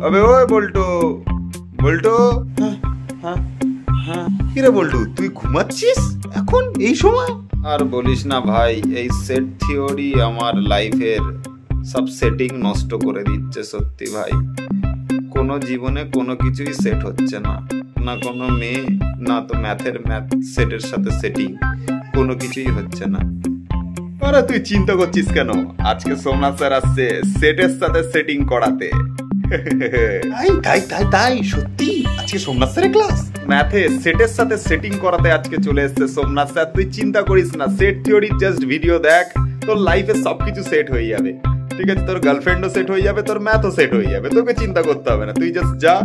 अबे ओए বল্টু বল্টু হ্যাঁ হ্যাঁ কিরে বল্টু তুই ঘুমাচ্ছিস এখন এই সময়? আর বলিস না ভাই, এই সেট থিওরি আমার লাইফের সব সেটিং নষ্ট করে দিচ্ছে সত্যি ভাই। কোনো জীবনে কোনো কিছুই সেট হচ্ছে না, না কোনো মেয়ে, না তো ম্যাথের ম্যাথ সেটের সাথে সেটিং, কোনো কিছুই হচ্ছে না। আরে তুই চিন্তা করছিস কেন? আজকে সোমনাথ স্যার আসছে সেটের সাথে সেটিং করাতে। তাই তাই তাই তাই সত্যি আজকে সোমনাথ স্যারের ক্লাস, ম্যাথে সেটের সাথে সেটিং করাতে আজকে চলে এসেছে সোমনাথ স্যার। তুই চিন্তা করিস না, সেট থিওরি জাস্ট ভিডিও দেখ, তোর লাইফে সবকিছু সেট হয়ে যাবে। ঠিক আছে, তোর গার্লফ্রেন্ডও সেট হয়ে যাবে, তোর ম্যাথও সেট হয়ে যাবে, তোকে চিন্তা করতে হবে না। তুই জাস্ট যা,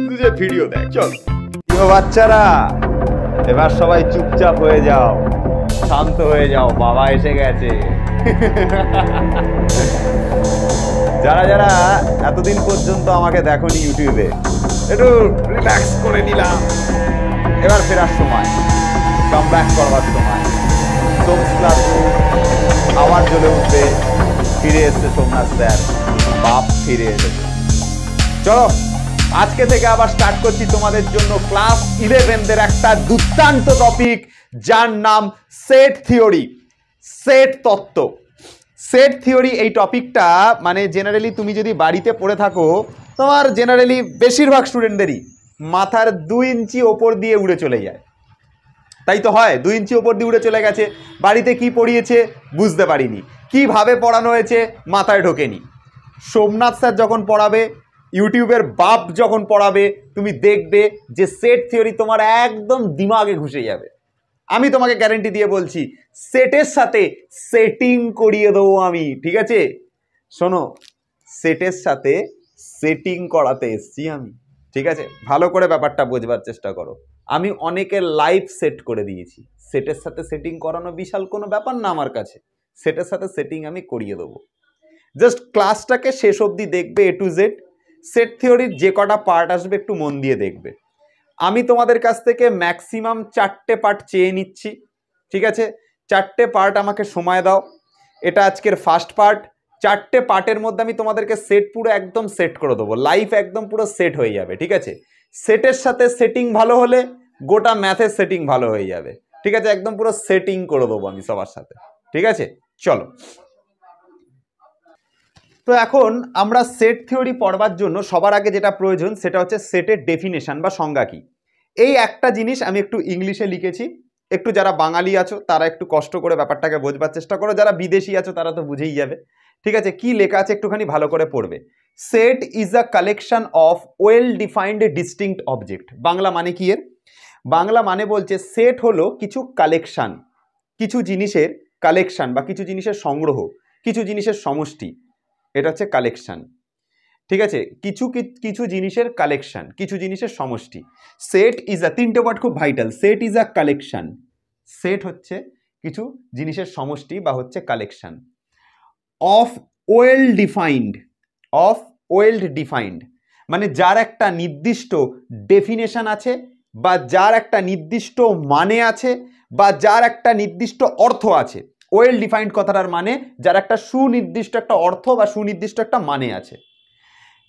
তুই যে ভিডিও দেখ। চল বাচ্চারা, এবার সবাই চুপচাপ হয়ে যাও, শান্ত হয়ে যাও, বাবা এসে গেছে। যারা যারা এতদিন পর্যন্ত আমাকে দেখোনি ইউটিউবে, একটু রিল্যাক্স করে নিলাম, এবার ফেরার সময়, কাম ব্যাক করবার সময়। সোমস ক্লাস আবার জ্বলে উঠবে, ফিরে এসছে সোমনাথ স্যার, বাপ ফিরে এসেছে। চলো আজকে থেকে আবার স্টার্ট করছি তোমাদের জন্য ক্লাস 11 একটা দুর্দান্ত টপিক, যার নাম সেট থিওরি, সেট তত্ত্ব। সেট থিওরি এই টপিকটা মানে জেনারেলি তুমি যদি বাড়িতে পড়ে থাকো, তোমার জেনারেলি বেশিরভাগ স্টুডেন্টদেরই মাথার 2 ইঞ্চি ওপর দিয়ে উড়ে চলে যায়। তাই তো হয়, 2 ইঞ্চি ওপর দিয়ে উড়ে চলে গেছে। বাড়িতে কি পড়িয়েছে বুঝতে পারিনি, কিভাবে পড়ানো হয়েছে মাথায় ঢোকেনি। সোমনাথ স্যার যখন পড়াবে, ইউটিউবের বাপ যখন পড়াবে, তুমি দেখবে যে সেট থিওরি তোমার একদম দিমাগে ঘুষে যাবে। আমি তোমাকে গ্যারেন্টি দিয়ে বলছি, সেটের সাথে সেটিং করিয়ে দেবো আমি। ঠিক আছে, শোনো, সেটের সাথে সেটিং করাতে এসছি আমি। ঠিক আছে, ভালো করে ব্যাপারটা বোঝবার চেষ্টা করো। আমি অনেকের লাইফ সেট করে দিয়েছি। সেটের সাথে সেটিং করানো বিশাল কোনো ব্যাপার না আমার কাছে, সেটের সাথে সেটিং আমি করিয়ে দেবো। জাস্ট ক্লাসটাকে শেষ অবধি দেখবে, এ টু জেড। সেট থিওরির যে কটা পার্ট আসবে একটু মন দিয়ে দেখবে। আমি তোমাদের কাছ থেকে ম্যাক্সিমাম 4টে পার্ট চেয়ে নিচ্ছি। ঠিক আছে, 4টে পার্ট আমাকে সময় দাও। এটা আজকের ফার্স্ট পার্ট। 4টে পার্টের মধ্যে আমি তোমাদেরকে সেট পুরো একদম সেট করে দেবো, লাইফ একদম পুরো সেট হয়ে যাবে। ঠিক আছে, সেটের সাথে সেটিং ভালো হলে গোটা ম্যাথের সেটিং ভালো হয়ে যাবে। ঠিক আছে, একদম পুরো সেটিং করে দেবো আমি সবার সাথে। ঠিক আছে, চলো। তো এখন আমরা সেট থিওরি পড়বার জন্য সবার আগে যেটা প্রয়োজন সেটা হচ্ছে সেটের ডেফিনেশন বা সংজ্ঞা কি। এই একটা জিনিস আমি একটু ইংলিশে লিখেছি, একটু যারা বাঙালি আছো তারা একটু কষ্ট করে ব্যাপারটাকে বোঝবার চেষ্টা করো, যারা বিদেশি আছো তারা তো বুঝেই যাবে। ঠিক আছে, কি লেখা আছে একটুখানি ভালো করে পড়বে। Set is a collection of well defined distinct object. Bangla মানে কি এর? বাংলা মানে বলছে সেট হলো কিছু কালেকশন, কিছু জিনিসের কালেকশন বা কিছু জিনিসের সংগ্রহ, কিছু জিনিসের সমষ্টি, এটা হচ্ছে কালেকশন। ঠিক আছে, কিছু কিছু জিনিসের কালেকশন, কিছু জিনিসের সমষ্টি। সেট ইজ আ, 3টে ওয়ার্ড খুব vital. Set is a collection, set হচ্ছে কিছু জিনিসের সমষ্টি বা হচ্ছে collection. Of well defined, of well defined মানে যার একটা নির্দিষ্ট ডেফিনেশন আছে, বা যার একটা নির্দিষ্ট মানে আছে, বা যার একটা নির্দিষ্ট অর্থ আছে। ওয়েল ডিফাইন্ড কথাটার মানে যার একটা সুনির্দিষ্ট একটা অর্থ বা সুনির্দিষ্ট একটা মানে আছে।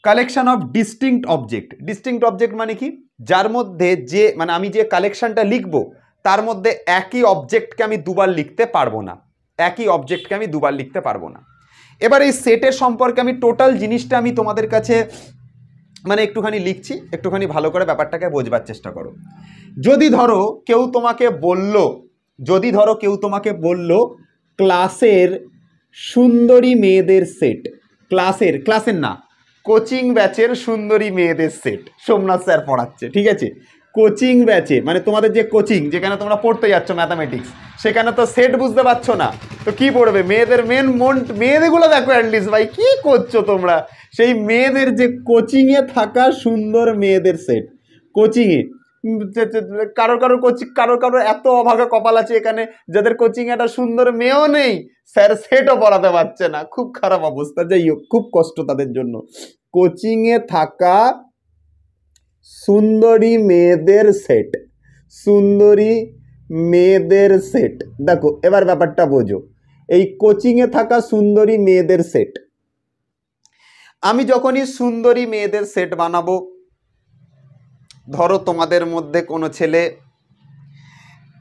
Collection of distinct object. Distinct object মানে কি? যার মধ্যে যে মানে আমি যে কালেকশনটা লিখবো তার মধ্যে একই অবজেক্টকে আমি দুবার লিখতে পারবো না, একই অবজেক্টকে আমি দুবার লিখতে পারবো না। এবার এই সেটের সম্পর্কে আমি টোটাল জিনিসটা আমি তোমাদের কাছে মানে একটুখানি লিখছি, একটুখানি ভালো করে ব্যাপারটাকে বোঝবার চেষ্টা করো। যদি ধরো কেউ তোমাকে বলল, যদি ধরো কেউ তোমাকে বলল ক্লাসের সুন্দরী মেয়েদের সেট, ক্লাসের না, কোচিং ব্যাচের সুন্দরী মেয়েদের সেট সোমনাথ স্যার পড়াচ্ছে। ঠিক আছে, কোচিং ব্যাচে মানে তোমাদের যে কোচিং যেখানে তোমরা পড়তে যাচ্ছ ম্যাথামেটিক্স, সেখানে তো সেট বুঝতে পারছো না, তো কি পড়বে? মেয়েদের মেয়েদেরগুলো দেখো অ্যাটলিস্ট, ভাই কি করছো তোমরা? সেই মেয়েদের যে কোচিংয়ে থাকা সুন্দর মেয়েদের সেট, কোচিংয়ে কারোর এত অভাগা কপাল আছে এখানে যাদের কোচিং একটা সুন্দর মেয়েও নেই, স্যার সেটও পড়াতে পারছে না। খুব খারাপ অবস্থা, যাই হোক খুব কষ্ট তাদের জন্য। কোচিংয়ে থাকা সুন্দরী মেয়েদের সেট, সুন্দরী মেয়েদের সেট। দেখো এবার ব্যাপারটা বোঝো, এই কোচিংয়ে থাকা সুন্দরী মেয়েদের সেট। আমি যখনই সুন্দরী মেয়েদের সেট বানাবো, ধরো তোমাদের মধ্যে কোনো ছেলে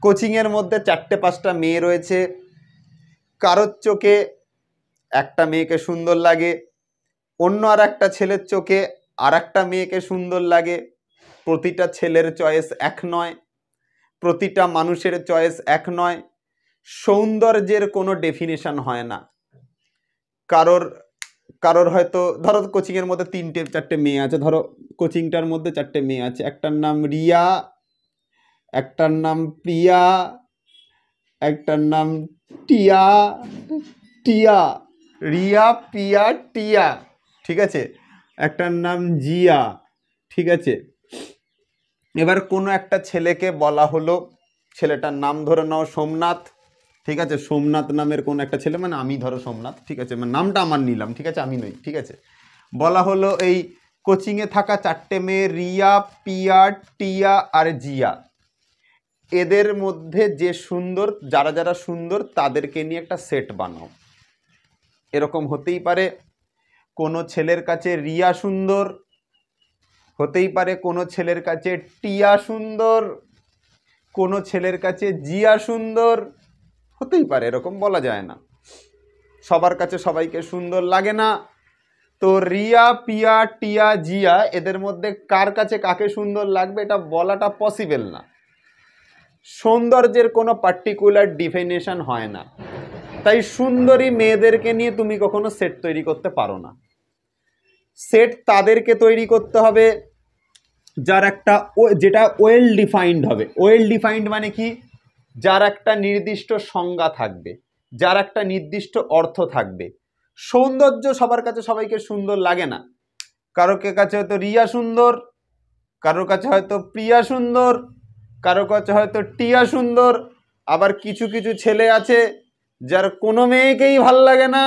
কোচিংয়ের মধ্যে 4-5টা মেয়ে রয়েছে, কারোর চোখে একটা মেয়েকে সুন্দর লাগে, অন্য আর একটা ছেলের চোখে আর একটা মেয়েকে সুন্দর লাগে। প্রতিটা ছেলের চয়েস এক নয়, প্রতিটা মানুষের চয়েস এক নয়। সৌন্দর্যের কোনো ডেফিনেশন হয় না। কারোর কারোর হয়তো ধরো কোচিংয়ের মধ্যে 3-4টে মেয়ে আছে, ধরো কোচিংটার মধ্যে 4টে মেয়ে আছে, একটার নাম রিয়া, একটার নাম প্রিয়া, একটার নাম টিয়া, টিয়া, রিয়া পিয়া টিয়া, ঠিক আছে, একটার নাম জিয়া, ঠিক আছে। এবার কোনো একটা ছেলেকে বলা হলো, ছেলেটার নাম ধরে নাও সোমনাথ, ঠিক আছে, সোমনাথ নামের কোনো একটা ছেলে, মানে আমি ধরো সোমনাথ, ঠিক আছে, মানে নামটা আমার নিলাম, ঠিক আছে, আমি নই, ঠিক আছে। বলা হলো এই কোচিংয়ে থাকা 4টে মেয়ে রিয়া, পিয়া, টিয়া আর জিয়া, এদের মধ্যে যে সুন্দর, যারা যারা সুন্দর তাদেরকে নিয়ে একটা সেট বানাও। এরকম হতেই পারে কোনো ছেলের কাছে রিয়া সুন্দর, হতেই পারে কোনো ছেলের কাছে টিয়া সুন্দর, কোনো ছেলের কাছে জিয়া সুন্দর, হতেই পারে, এরকম বলা যায় না, সবার কাছে সবাইকে সুন্দর লাগে না। তো রিয়া, পিয়া, টিয়া, জিয়া, এদের মধ্যে কার কাছে কাকে সুন্দর লাগবে এটা বলাটা পসিবল না। সৌন্দর্যের কোনো পার্টিকুলার ডিফিনেশন হয় না, তাই সুন্দরী মেয়েদেরকে নিয়ে তুমি কখনো সেট তৈরি করতে পারো না। সেট তাদেরকে তৈরি করতে হবে যার একটা যেটা ওয়েল ডিফাইন্ড হবে। ওয়েল ডিফাইন্ড মানে কি? যার একটা নির্দিষ্ট সংজ্ঞা থাকবে, যার একটা নির্দিষ্ট অর্থ থাকবে। সৌন্দর্য সবার কাছে সবাইকে সুন্দর লাগে না। কারোর কাছে হয়তো রিয়া সুন্দর, কারোর কাছে হয়তো প্রিয়া সুন্দর, কারোর কাছে হয়তো টিয়া সুন্দর। আবার কিছু কিছু ছেলে আছে যার কোনো মেয়েকেই ভাল লাগে না।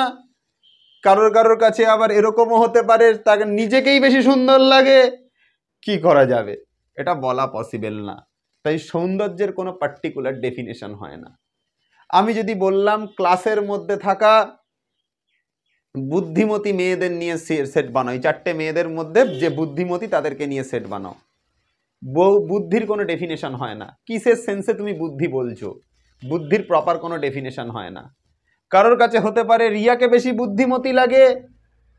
কারোর কারোর কাছে আবার এরকমও হতে পারে তাকে নিজেকেই বেশি সুন্দর লাগে। কি করা যাবে? এটা বলা পসিবল না। তাই সৌন্দর্যের কোনো পার্টিকুলার ডেফিনেশন হয় না। আমি যদি বললাম ক্লাসের মধ্যে থাকা বুদ্ধিমতী মেয়েদের নিয়ে সেট বানাও, 4টে মেয়েদের মধ্যে যে বুদ্ধিমতী তাদেরকে নিয়ে সেট বানাও, বুদ্ধির কোনো ডেফিনেশন হয় না। কিসের সেন্সে তুমি বুদ্ধি বলছো? বুদ্ধির প্রপার কোনো ডেফিনেশন হয় না। কারোর কাছে হতে পারে রিয়াকে বেশি বুদ্ধিমতী লাগে,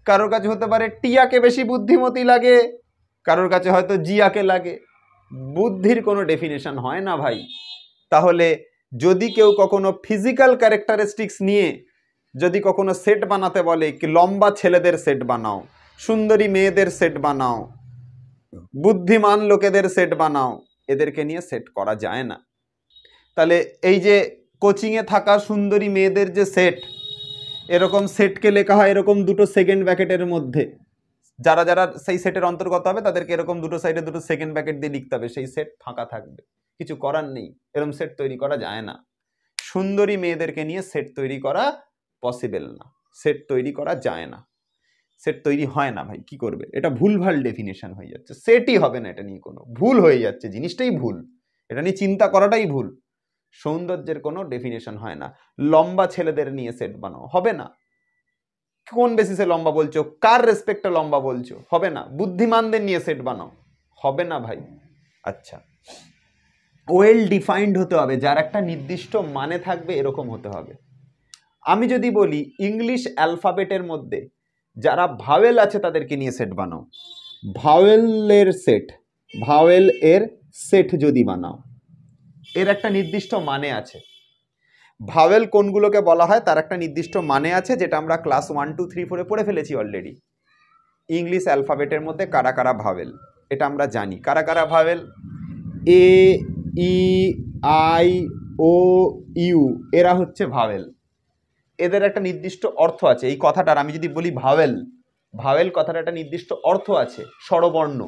কারোর কাছে হতে পারে টিয়াকে বেশি বুদ্ধিমতী লাগে, কারোর কাছে হয়তো জিয়াকে লাগে। বুদ্ধির কোনো ডেফিনেশন হয় না ভাই। তাহলে যদি কেউ কখনো ফিজিক্যাল ক্যারেক্টারিস্টিক্স নিয়ে যদি কখনো সেট বানাতে বলে, কি লম্বা ছেলেদের সেট বানাও, সুন্দরী মেয়েদের সেট বানাও, বুদ্ধিমান লোকেদের সেট বানাও, এদেরকে নিয়ে সেট করা যায় না। তাহলে এই যে কোচিংয়ে থাকা সুন্দরী মেয়েদের যে সেট, এরকম সেটকে লেখা হয় এরকম দুটো সেকেন্ড ব্র্যাকেটের মধ্যে। যারা যারা সেই সেটের অন্তর্গত হবে তাদেরকে এরকম দুটো সাইডে দুটো সেকেন্ড ব্র্যাকেট দিয়ে লিখতে হবে, সেই সেট ফাঁকা থাকবে। কিছু করার নেই, এরকম সেট তৈরি করা যায় না। সুন্দরী মেয়েদেরকে নিয়ে সেট তৈরি করা পসিবল না, সেট তৈরি করা যায় না, সেট তৈরি হয় না ভাই। কি করবে? এটা ভুলভাল ডেফিনেশন হয়ে যাচ্ছে, সেটই হবে না, এটা নিয়ে কোনো ভুল হয়ে যাচ্ছে, জিনিসটাই ভুল, এটা নিয়ে চিন্তা করাটাই ভুল। সৌন্দর্যের কোনো ডেফিনেশন হয় না। লম্বা ছেলেদের নিয়ে সেট বানাও, হবে না। কোন বেসিসে লম্বা বলছো? কার রেসপেক্টে লম্বা বলছো? হবে না। বুদ্ধিমানদের নিয়ে সেট বানাও, হবে না ভাই। আচ্ছা, ওয়েল ডিফাইন্ড হতে হবে, যার একটা নির্দিষ্ট মানে থাকবে, এরকম হতে হবে। আমি যদি বলি ইংলিশ অ্যালফাবেটের মধ্যে যারা ভাওয়েল আছে তাদেরকে নিয়ে সেট বানাও, ভাওয়েলের সেট, ভাওয়েল এর সেট যদি বানাও, এর একটা নির্দিষ্ট মানে আছে। ভাওয়েল কোনগুলোকে বলা হয় তার একটা নির্দিষ্ট মানে আছে, যেটা আমরা ক্লাস 1, 2, 3, 4 পড়ে ফেলেছি অলরেডি। ইংলিশ অ্যালফাবেটের মধ্যে কারা কারা ভাওয়েল, এটা আমরা জানি। কারা কারা vowel? A, E, I, O, U, এরা হচ্ছে ভাওয়েল। এদের একটা নির্দিষ্ট অর্থ আছে। এই কথাটার আমি যদি বলি ভাওয়েল, ভাওয়েল কথাটা একটা নির্দিষ্ট অর্থ আছে, স্বরবর্ণ।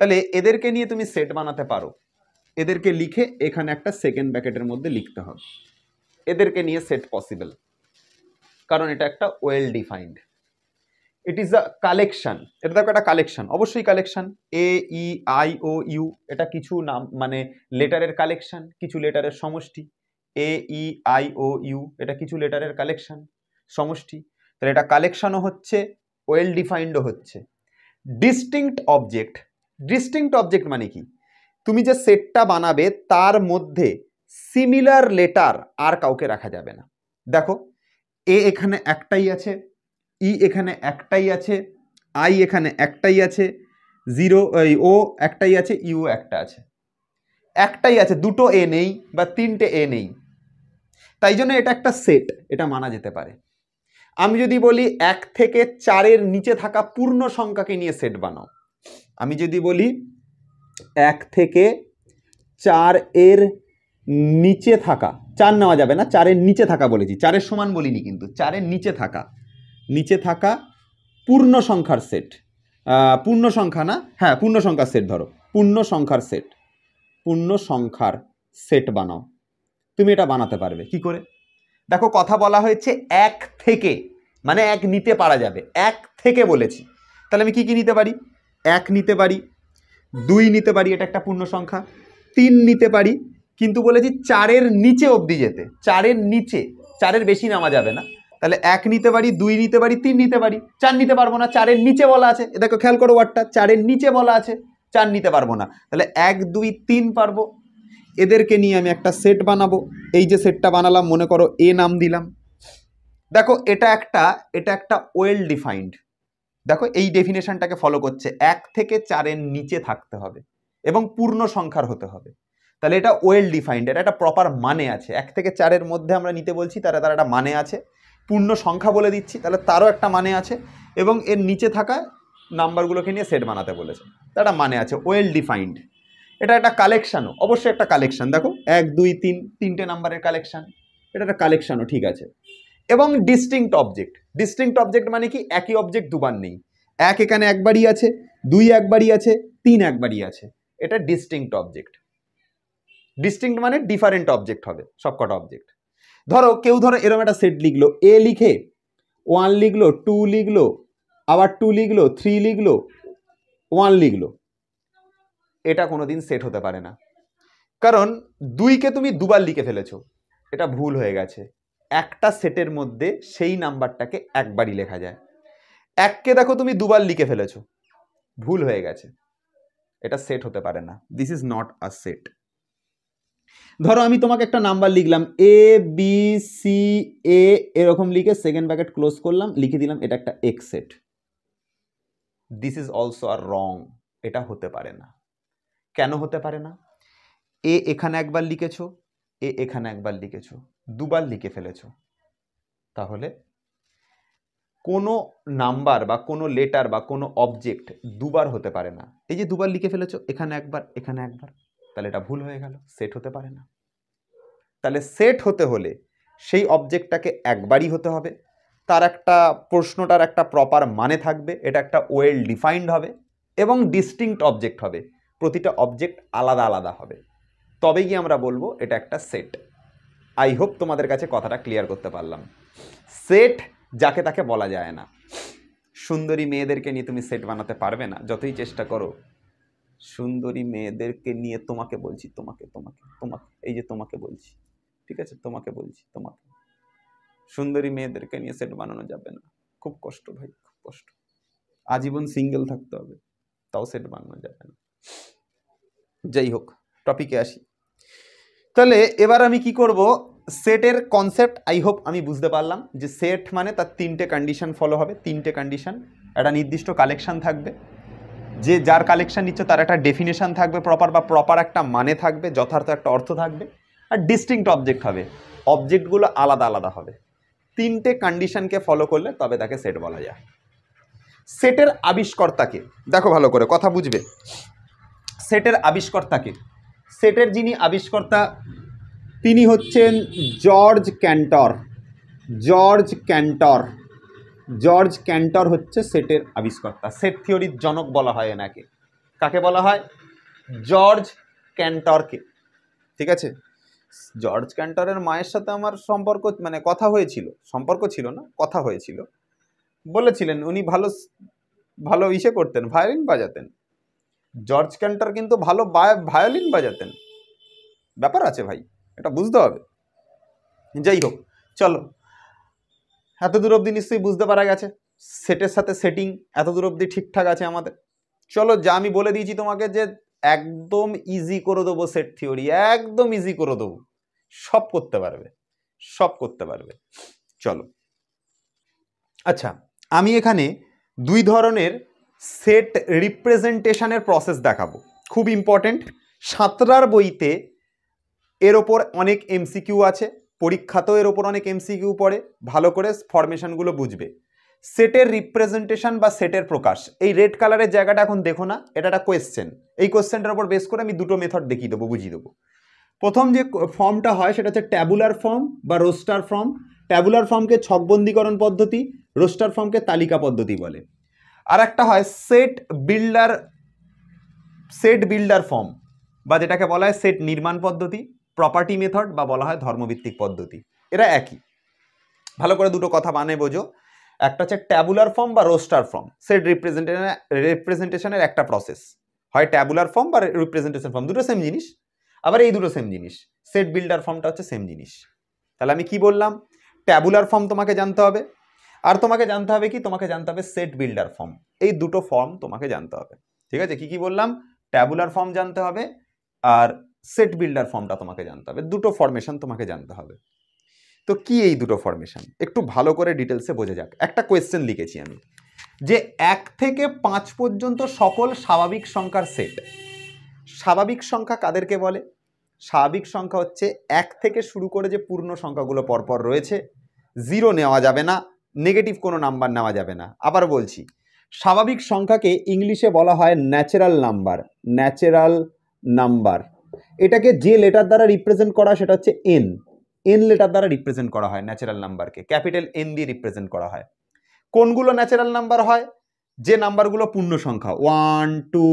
তাহলে এদেরকে নিয়ে তুমি সেট বানাতে পারো। এদেরকে লিখে এখানে একটা সেকেন্ড ব্র্যাকেটের মধ্যে লিখতে হবে, এদেরকে নিয়ে সেট পসিবল, কারণ এটা একটা well defined. It is a collection. এটা দেখো একটা কালেকশন, অবশ্যই collection. A, E, I, O, U, এটা কিছু নাম মানে লেটারের কালেকশন, কিছু লেটারের সমষ্টি। এ, ই, আই, ও, ইউ, এটা কিছু লেটারের কালেকশন, সমষ্টি। তাহলে এটা কালেকশনও হচ্ছে, ওয়েল ডিফাইন্ডও হচ্ছে। ডিস্টিংক্ট অবজেক্ট মানে কি? তুমি যে সেটটা বানাবে তার মধ্যে সিমিলার লেটার আর কাউকে রাখা যাবে না। দেখো, এ এখানে একটাই আছে, ই এখানে একটাই আছে, আই এখানে একটাই আছে, ও একটাই আছে, ইউ একটা আছে, একটাই আছে, দুটো এ নেই বা তিনটে এ নেই। তাই জন্য এটা একটা সেট, এটা মানা যেতে পারে। আমি যদি বলি 1 থেকে 4-এর নিচে থাকা পূর্ণ সংখ্যাকে নিয়ে সেট বানাও, আমি যদি বলি 1 থেকে 4-এর নিচে থাকা, 4 নেওয়া যাবে না, 4-এর নিচে থাকা বলেছি, 4-এর সমান বলিনি কিন্তু, 4-এর নিচে থাকা পূর্ণ সংখ্যার সেট, পূর্ণ সংখ্যা না, হ্যাঁ পূর্ণ সংখ্যার সেট, ধরো পূর্ণ সংখ্যার সেট বানাও। তুমি এটা বানাতে পারবে কি করে? দেখো, কথা বলা হয়েছে 1 থেকে, মানে 1 নিতে পারা যাবে, 1 থেকে বলেছি, তাহলে আমি কি কি নিতে পারি? 1 নিতে পারি, 2 নিতে পারি, এটা একটা পূর্ণ সংখ্যা, 3 নিতে পারি, কিন্তু বলেছি 4-এর নিচে অবধি যেতে, 4-এর নিচে, 4-এর বেশি নামা যাবে না। তাহলে 1 নিতে পারি, 2 নিতে পারি, 3 নিতে পারি, 4 নিতে পারবো না, 4-এর নিচে বলা আছে, এ দেখো খেয়াল করো ওয়ার্ডটা, 4-এর নিচে বলা আছে, 4 নিতে পারবো না। তাহলে 1, 2, 3 পারবো। এদেরকে নিয়ে আমি একটা সেট বানাবো। এই যে সেটটা বানালাম, মনে করো এ নাম দিলাম। দেখো, এটা একটা ওয়েল ডিফাইন্ড। দেখো, এই ডেফিনেশনটাকে ফলো করছে, 1 থেকে 4-এর নিচে থাকতে হবে এবং পূর্ণ সংখ্যার হতে হবে। তাহলে এটা ওয়েল ডিফাইন্ড, এটা একটা প্রপার মানে আছে। 1 থেকে 4-এর মধ্যে আমরা নিতে বলছি, তার একটা মানে আছে। পূর্ণ সংখ্যা বলে দিচ্ছি, তাহলে তারও একটা মানে আছে। এবং এর নিচে থাকা নাম্বারগুলোকে নিয়ে সেট বানাতে বলেছে, তার একটা মানে আছে, ওয়েল ডিফাইন্ড। এটা একটা কালেকশানও, অবশ্যই একটা কালেকশান। দেখো, 1, 2, 3, 3টে নাম্বারের কালেকশান, এটা একটা কালেকশানও, ঠিক আছে। এবং ডিস্টিংক্ট অবজেক্ট মানে কি? একই অবজেক্ট দুবার নেই, 1 এখানে একবারই আছে, 2 একবারই আছে, 3 একবারই আছে, এটা ডিস্টিংক্ট অবজেক্ট। ডিস্টিংক্ট মানে ডিফারেন্ট অবজেক্ট হবে সবকটা অবজেক্ট। ধরো কেউ এরকম একটা সেট লিখলো, এ লিখে 1 লিখলো, 2 লিখলো, আবার 2 লিখলো, 3 লিখলো, 1 লিখলো, এটা কোনোদিন সেট হতে পারে না। কারণ 2কে তুমি দুবার লিখে ফেলেছো, এটা ভুল হয়ে গেছে। একটা সেটের মধ্যে সেই নাম্বারটাকে একবারই লেখা যায়। 1কে দেখো তুমি দুবার লিখে ফেলেছো, ভুল হয়ে গেছে, এটা সেট হতে পারে না। This is not a set. ধরো আমি তোমাকে একটা নাম্বার লিখলাম, এ বি সি এ, এরকম লিখে সেকেন্ড ব্র্যাকেট ক্লোজ করলাম, লিখে দিলাম এটা একটা x set. This is also আর রং, এটা হতে পারে না। কেন হতে পারে না? এ এখানে একবার লিখেছো, এ এখানে একবার লিখেছো, দুবার লিখে ফেলেছো, তাহলে কোনো নাম্বার বা কোনো লেটার বা কোনো অবজেক্ট দুবার হতে পারে না। এই যে দুবার লিখে ফেলেছো, এখানে একবার, এখানে একবার, তাহলে এটা ভুল হয়ে গেল, সেট হতে পারে না। তাহলে সেট হতে হলে সেই অবজেক্টটাকে একবারই হতে হবে, তার একটা প্রশ্নটার একটা প্রপার মানে থাকবে, এটা একটা ওয়েল ডিফাইন্ড হবে এবং ডিস্টিংক্ট অবজেক্ট হবে, প্রতিটা অবজেক্ট আলাদা আলাদা হবে, তবেই গিয়ে আমরা বলবো এটা একটা সেট। আই হোপ তোমাদের কাছে কথাটা ক্লিয়ার করতে পারলাম। সেট যাকে তাকে বলা যায় না। সুন্দরী মেয়েদেরকে নিয়ে তুমি সেট বানাতে পারবে না, যতই চেষ্টা করো। সুন্দরী মেয়েদেরকে নিয়ে তোমাকে বলছি, তোমাকে এই যে তোমাকে বলছি, ঠিক আছে, তোমাকে বলছি, তোমাকে। সুন্দরী মেয়েদেরকে নিয়ে সেট বানানো যাবে না, খুব কষ্ট ভাই, খুব কষ্ট। আজীবন সিঙ্গেল থাকতে হবে, তাও সেট বানানো যাবে না। যাই হোক, টপিকে আসি। তাহলে এবার আমি কি করব, সেটের কনসেপ্ট আই হোপ আমি বুঝতে পারলাম যে সেট মানে তার 3টে কন্ডিশন ফলো হবে, 3টে কন্ডিশন, একটা নির্দিষ্ট কালেকশন থাকবে, যে যার কালেকশন নিচ্ছে তার একটা ডেফিনেশন থাকবে প্রপার, বা প্রপার একটা মানে থাকবে, যথার্থ একটা অর্থ থাকবে, আর ডিস্টিংক্ট অবজেক্ট হবে, অবজেক্টগুলো আলাদা আলাদা হবে। 3টে কন্ডিশনকে ফলো করলে তবে তাকে সেট বলা যায়। সেটের আবিষ্কর্তাকে দেখো, ভালো করে কথা বুঝবে। সেটের আবিষ্কর্তাকে, সেটের যিনি আবিষ্কর্তা তিনি হচ্ছেন জর্জ ক্যান্টর। জর্জ ক্যান্টর হচ্ছে সেটের আবিষ্কর্তা, সেট থিওরির জনক বলা হয় এনাকে। কাকে বলা হয়? জর্জ ক্যান্টরকে, ঠিক আছে। জর্জ ক্যান্টরের মায়ের সাথে আমার সম্পর্ক, মানে কথা হয়েছিল, সম্পর্ক ছিল না, কথা হয়েছিল। বলেছিলেন উনি ভালো ভালো ইসে করতেন, ভায়োলিন বাজাতেন। জর্জ ক্যান্টর কিন্তু ভালো ভায়োলিন বাজাতেন, ব্যাপার আছে ভাই, এটা বুঝতে হবে। যাই হোক, চলো, এত দূর অবধি নিশ্চয়ই বুঝতে পারা গেছে। সেটের সাথে সেটিং এত দূর অবধি ঠিকঠাক আছে আমাদের। চলো, যা আমি বলে দিয়েছি তোমাকে যে একদম ইজি করে দেবো সেট থিওরি, একদম ইজি করে দেবো, সব করতে পারবে, সব করতে পারবে। চলো, আচ্ছা, আমি এখানে দুই ধরনের সেট রিপ্রেজেন্টেশনের প্রসেস দেখাবো, খুব ইম্পর্টেন্ট। সাঁতরার বইতে এর ওপর অনেক এমসিকিউ আছে, পরীক্ষাতেও এর ওপর অনেক এমসিকিউ পড়ে, ভালো করে ফরমেশনগুলো বুঝবে। সেটের রিপ্রেজেন্টেশন বা সেটের প্রকাশ, এই রেড কালারের জায়গাটা এখন দেখো না, এটা একটা কোয়েশ্চেন। এই কোয়েশ্চেনটার উপর বেস করে আমি দুটো মেথড দেখিয়ে দেবো, বুঝিয়ে দেবো। প্রথম যে ফর্মটা হয় সেটা হচ্ছে ট্যাবুলার ফর্ম বা রোস্টার ফর্ম। ট্যাবুলার ফর্মকে ছকবন্দীকরণ পদ্ধতি, রোস্টার ফর্মকে তালিকা পদ্ধতি বলে। আর একটা হয় সেট বিল্ডার ফর্ম, বা যেটাকে বলা হয় সেট নির্মাণ পদ্ধতি, প্রপার্টি মেথড, বা বলা হয় ধর্মভিত্তিক পদ্ধতি। এরা একই, ভালো করে দুটো কথা মানে বোঝো। একটা হচ্ছে ট্যাবুলার ফর্ম বা রোস্টার ফর্ম, সেট রিপ্রেজেন্টেশনের একটা প্রসেস, হয় ট্যাবুলার ফর্ম বা রিপ্রেজেন্টেশন ফর্ম, দুটো সেম জিনিস। আবার এই দুটো সেম জিনিস, সেট বিল্ডার ফর্মটা হচ্ছে সেম জিনিস। তাহলে আমি কি বললাম, ট্যাবুলার ফর্ম তোমাকে জানতে হবে, আর তোমাকে জানতে হবে কি, তোমাকে জানতে হবে সেট বিল্ডার ফর্ম। এই দুটো ফর্ম তোমাকে জানতে হবে, ঠিক আছে? কি কি বললাম, ট্যাবুলার ফর্ম জানতে হবে আর সেট বিল্ডার ফর্মটা তোমাকে জানতে হবে, দুটো ফরমেশন তোমাকে জানতে হবে। তো কি এই দুটো ফরমেশন, একটু ভালো করে ডিটেলসে বোঝা যাক। একটা কোয়েশ্চেন লিখেছি আমি, যে 1 থেকে 5 পর্যন্ত সকল স্বাভাবিক সংখ্যার সেট। স্বাভাবিক সংখ্যা কাদেরকে বলে? স্বাভাবিক সংখ্যা হচ্ছে 1 থেকে শুরু করে যে পূর্ণ সংখ্যাগুলো পরপর রয়েছে, জিরো নেওয়া যাবে না, নেগেটিভ কোনো নাম্বার নেওয়া যাবে না। আবার বলছি, স্বাভাবিক সংখ্যাকে ইংলিশে বলা হয় ন্যাচারাল নাম্বার। ন্যাচারাল নাম্বার, এটাকে যে লেটার দ্বারা রিপ্রেজেন্ট করা সেটা হচ্ছে এন। এন লেটার দ্বারা রিপ্রেজেন্ট করা হয় ন্যাচারাল নাম্বারকে, ক্যাপিটাল এন দিয়ে রিপ্রেজেন্ট করা হয়। কোনগুলো ন্যাচারাল নাম্বার হয়? যে নাম্বারগুলো পূর্ণ সংখ্যা, 1 2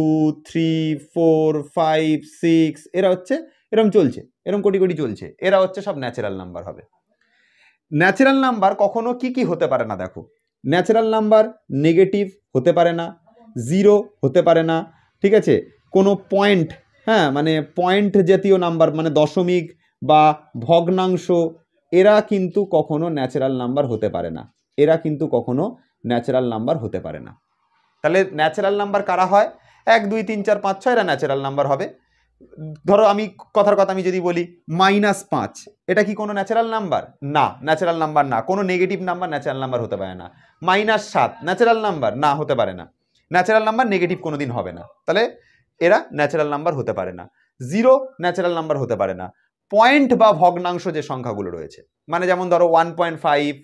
3 4 5 6, এরা হচ্ছে এরকম চলছে, এরকম কোটি কোটি চলছে, এরা হচ্ছে সব ন্যাচারাল নাম্বার হবে। ন্যাচারাল নাম্বার কখনো কি কি হতে পারে না, দেখো, ন্যাচারাল নাম্বার নেগেটিভ হতে পারে না, জিরো হতে পারে না, ঠিক আছে? কোনো পয়েন্ট, হ্যাঁ, মানে পয়েন্ট জাতীয় নাম্বার, মানে দশমিক বা ভগ্নাংশ, এরা কিন্তু কখনো ন্যাচারাল নাম্বার হতে পারে না, এরা কিন্তু কখনো ন্যাচারাল নাম্বার হতে পারে না। তাহলে ন্যাচারাল নাম্বার কারা হয়? 1 2 3 4 5 6, এরা ন্যাচারাল নাম্বার হবে। ধরো আমি কথার কথা আমি যদি বলি -5, এটা কি কোনো ন্যাচারাল নাম্বার? না, ন্যাচারাল নাম্বার না। কোনো নেগেটিভ নাম্বার ন্যাচারাল নাম্বার হতে পারে না। -7 ন্যাচারাল নাম্বার? না, হতে পারে না। ন্যাচারাল নাম্বার নেগেটিভ কোনোদিন হবে না, তাহলে এরা ন্যাচারাল নাম্বার হতে পারে না। জিরো ন্যাচারাল নাম্বার হতে পারে না। পয়েন্ট বা ভগ্নাংশ যে সংখ্যাগুলো রয়েছে, মানে যেমন ধরো 1.5,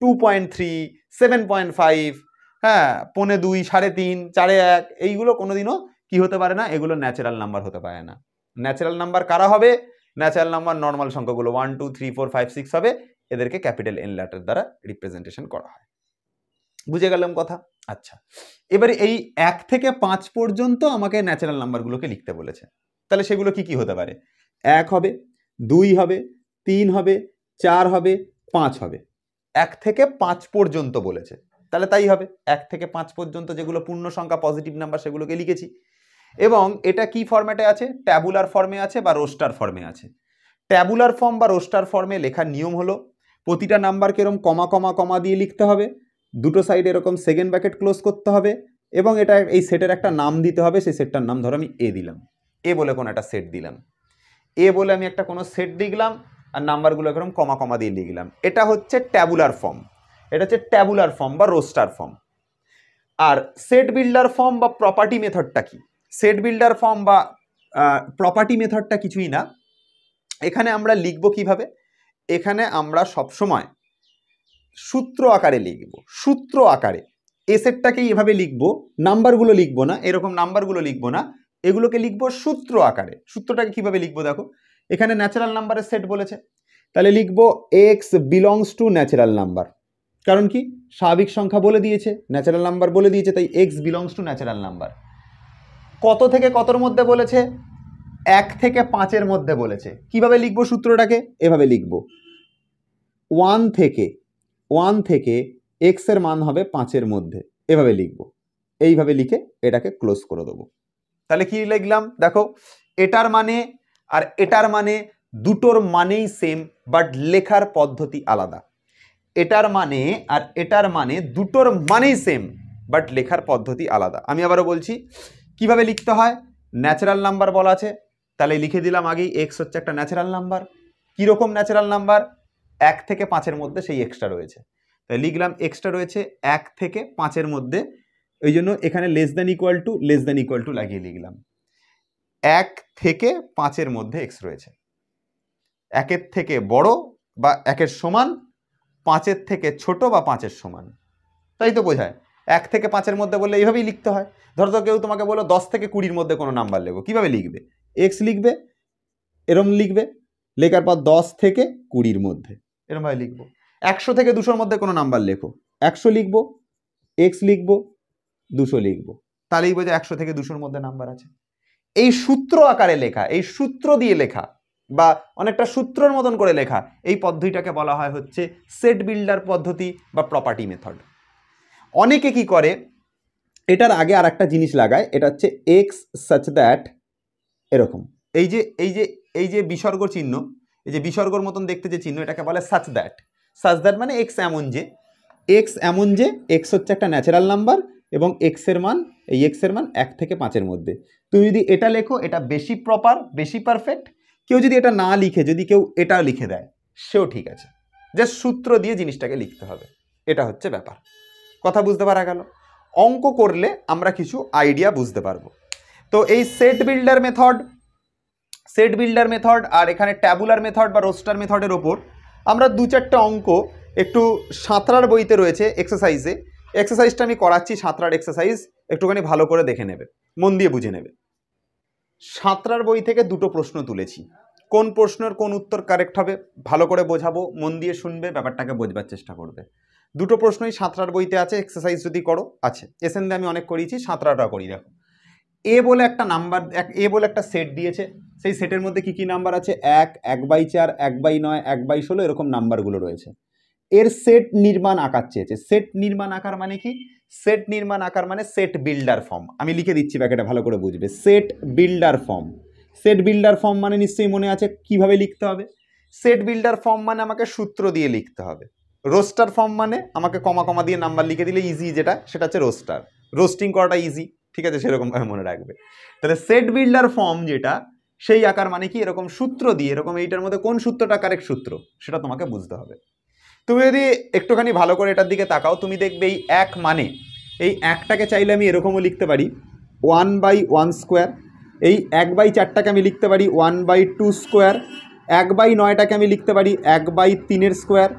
2.3, 7.5, হ্যাঁ, 2.5, 3.5, 4.1, এইগুলো কোনোদিনও কি হতে পারে না, এগুলো ন্যাচারাল নাম্বার হতে পারে না। ন্যাচারাল নাম্বার কারা হবে? ন্যাচারাল নাম্বার নর্মাল সংখ্যাগুলো 1 2 3 4 5 6 হবে, এদেরকে ক্যাপিটাল এন লেটার দ্বারা রিপ্রেজেন্টেশন করা হয়। বুঝে গেলাম কথা? আচ্ছা, এবারে এই 1 থেকে 5 পর্যন্ত আমাকে ন্যাচারাল নাম্বারগুলোকে লিখতে বলেছে, তাহলে সেগুলো কি কি হতে পারে? 1 হবে, 2 হবে, 3 হবে, 4 হবে, 5 হবে। 1 থেকে 5 পর্যন্ত বলেছে, তাহলে তাই হবে। 1 থেকে 5 পর্যন্ত যেগুলো পূর্ণ সংখ্যা, পজিটিভ নাম্বার, সেগুলোকে লিখেছি। এবং এটা কি ফরম্যাটে আছে? ট্যাবুলার ফর্মে আছে বা রোস্টার ফর্মে আছে। ট্যাবুলার ফর্ম বা রোস্টার ফর্মে লেখার নিয়ম হলো, প্রতিটা নাম্বারকে এরকম কমা কমা কমা দিয়ে লিখতে হবে, দুটো সাইডে এরকম সেকেন্ড ব্র্যাকেট ক্লোজ করতে হবে, এবং এটা এই সেটের একটা নাম দিতে হবে। সেই সেটটার নাম ধরো আমি এ দিলাম, এ বলে কোনো একটা সেট দিলাম, এ বলে আমি একটা কোনো সেট লিখলাম, আর নাম্বারগুলো এরকম কমা কমা দিয়ে লিখলাম। এটা হচ্ছে ট্যাবুলার ফর্ম, এটা হচ্ছে ট্যাবুলার ফর্ম বা রোস্টার ফর্ম। আর সেট বিল্ডার ফর্ম বা প্রপার্টি মেথডটা কি? সেট বিল্ডার ফর্ম বা প্রপার্টি মেথডটা কিছুই না। এখানে আমরা লিখব কিভাবে? এখানে আমরা সবসময় সূত্র আকারে লিখব, সূত্র আকারে। এ সেটটাকেই এভাবে লিখব, নাম্বারগুলো লিখব না, এরকম নাম্বারগুলো লিখব না, এগুলোকে লিখব সূত্র আকারে। সূত্রটাকে কিভাবে লিখব দেখো, এখানে ন্যাচারাল নাম্বারের সেট বলেছে, তাহলে লিখব x belongs two natural number. কারণ কি, স্বাভাবিক সংখ্যা বলে দিয়েছে, ন্যাচারাল নাম্বার বলে দিয়েছে, তাই x belongs two natural number. কত থেকে কতর মধ্যে বলেছে? 1 থেকে 5-এর মধ্যে বলেছে। কিভাবে লিখব সূত্রটাকে? এভাবে লিখব, 1 থেকে এক্স এর মান হবে 5-এর মধ্যে, এভাবে লিখব। এইভাবে লিখে এটাকে ক্লোজ করে দেবো। তাহলে কি লিখলাম দেখো, এটার মানে আর এটার মানে দুটোর মানেই সেম, বাট লেখার পদ্ধতি আলাদা। এটার মানে আর এটার মানে দুটোর মানেই সেম, বাট লেখার পদ্ধতি আলাদা। আমি আবারও বলছি কিভাবে লিখতে হয়। ন্যাচারাল নাম্বার বলা আছে, তাহলে লিখে দিলাম আগেই এক্স হচ্ছে একটা ন্যাচারাল নাম্বার। কীরকম ন্যাচারাল নাম্বার? 1 থেকে 5-এর মধ্যে সেই এক্সটা রয়েছে, তাই লিখলাম এক্সটা রয়েছে 1 থেকে 5-এর মধ্যে, ওই জন্য এখানে লেস দ্যান ইকুয়াল টু লাগিয়ে লিখলাম 1 থেকে 5-এর মধ্যে এক্স রয়েছে। 1-এর থেকে বড় বা 1-এর সমান, 5-এর থেকে ছোট বা 5-এর সমান, তাই তো বোঝায়। 1 থেকে 5-এর মধ্যে বললে এইভাবেই লিখতে হয়। ধরো তো কেউ তোমাকে বলো 10 থেকে 20-এর মধ্যে কোনো নাম্বার লেখো, কিভাবে লিখবে? এক্স লিখবে, এরম লিখবে, লেখার পর 10 থেকে 20-এর মধ্যে এরমভাবে লিখবো। 100 থেকে 200-এর মধ্যে কোনো নাম্বার লেখো, 100 লিখবো, এক্স লিখবো, 200 লিখবো, তাহলেই বোঝা 100 থেকে 200-এর মধ্যে নাম্বার আছে। এই সূত্র আকারে লেখা, এই সূত্র দিয়ে লেখা বা অনেকটা সূত্রের মতন করে লেখা, এই পদ্ধতিটাকে বলা হয় হচ্ছে সেট বিল্ডার পদ্ধতি বা প্রপার্টি মেথড। অনেকে কি করে, এটার আগে আর একটা জিনিস লাগায়, এটা হচ্ছে এক্স সাচ দ্যাট, এরকম এই যে বিসর্গ চিহ্ন, এই যে বিসর্গর মতন দেখতে যে চিহ্ন, এটাকে বলে সাচ দ্যাট। সাচ দ্যাট মানে এক্স এমন যে এক্স হচ্ছে একটা ন্যাচারাল নাম্বার এবং এক্সের মান 1 থেকে 5-এর মধ্যে। তুমি যদি এটা লেখো এটা বেশি প্রপার, বেশি পারফেক্ট। কেউ যদি এটা না লিখে, যদি কেউ এটা লিখে দেয়, সেও ঠিক আছে, জাস্ট সূত্র দিয়ে জিনিসটাকে লিখতে হবে, এটা হচ্ছে ব্যাপার। কথা বুঝতে পারা গেল? অঙ্ক করলে আমরা কিছু আইডিয়া বুঝতে পারবো। তো এই সেট বিল্ডার মেথড আর এখানে ট্যাবুলার মেথড বা রোস্টার মেথডের ওপর আমরা 2-4টে অঙ্ক একটু সাঁতরার বইতে রয়েছে এক্সারসাইজটা আমি করাচ্ছি। সাঁতরার এক্সারসাইজ একটুখানি ভালো করে দেখে নেবে, মন দিয়ে বুঝে নেবে। সাঁতরার বই থেকে 2টো প্রশ্ন তুলেছি, কোন প্রশ্নের কোন উত্তর কারেক্ট হবে ভালো করে বোঝাবো, মন দিয়ে শুনবে, ব্যাপারটাকে বোঝবার চেষ্টা করবে। 2টো প্রশ্নই সাঁতরার বইতে আছে, এক্সারসাইজ যদি করো আছে। এসএন দিয়ে আমি অনেক করিয়েছি, সাঁতরাটা করি। দেখো এ বলে একটা নাম্বার, এ বলে একটা সেট দিয়েছে, সেই সেটের মধ্যে কি কি নাম্বার আছে? 1, 1/4, 1/9, 1/16 এরকম নাম্বারগুলো রয়েছে। এর সেট নির্মাণ আকার চেয়েছে। সেট নির্মাণ আকার মানে কি? সেট নির্মাণ আকার মানে সেট বিল্ডার ফর্ম। আমি লিখে দিচ্ছি, ব্যাকেটে ভালো করে বুঝবে। Set builder form. Set builder form মানে নিশ্চয়ই মনে আছে কিভাবে লিখতে হবে। সেট বিল্ডার ফর্ম মানে আমাকে সূত্র দিয়ে লিখতে হবে। রোস্টার ফর্ম মানে আমাকে কমা কমা দিয়ে নাম্বার লিখে দিলে ইজি, সেটা হচ্ছে রোস্টার। রোস্টিং করাটা ইজি, ঠিক আছে, সেরকমভাবে মনে রাখবে। তাহলে সেট বিল্ডার ফর্ম যেটা, সেই আকার মানে কি? এরকম সূত্র দিয়ে, এরকম এইটার মধ্যে কোন সূত্রটা কারেক্ট সূত্র সেটা তোমাকে বুঝতে হবে। তুমি যদি একটুখানি ভালো করে এটার দিকে তাকাও, তুমি দেখবে এই 1 মানে, এই 1টাকে চাইলে আমি এরকমও লিখতে পারি 1/1 স্কোয়ার। এই 1/4টাকে আমি লিখতে পারি 1/2 স্কোয়ার। 1/9টাকে আমি লিখতে পারি 1/3 স্কোয়ার।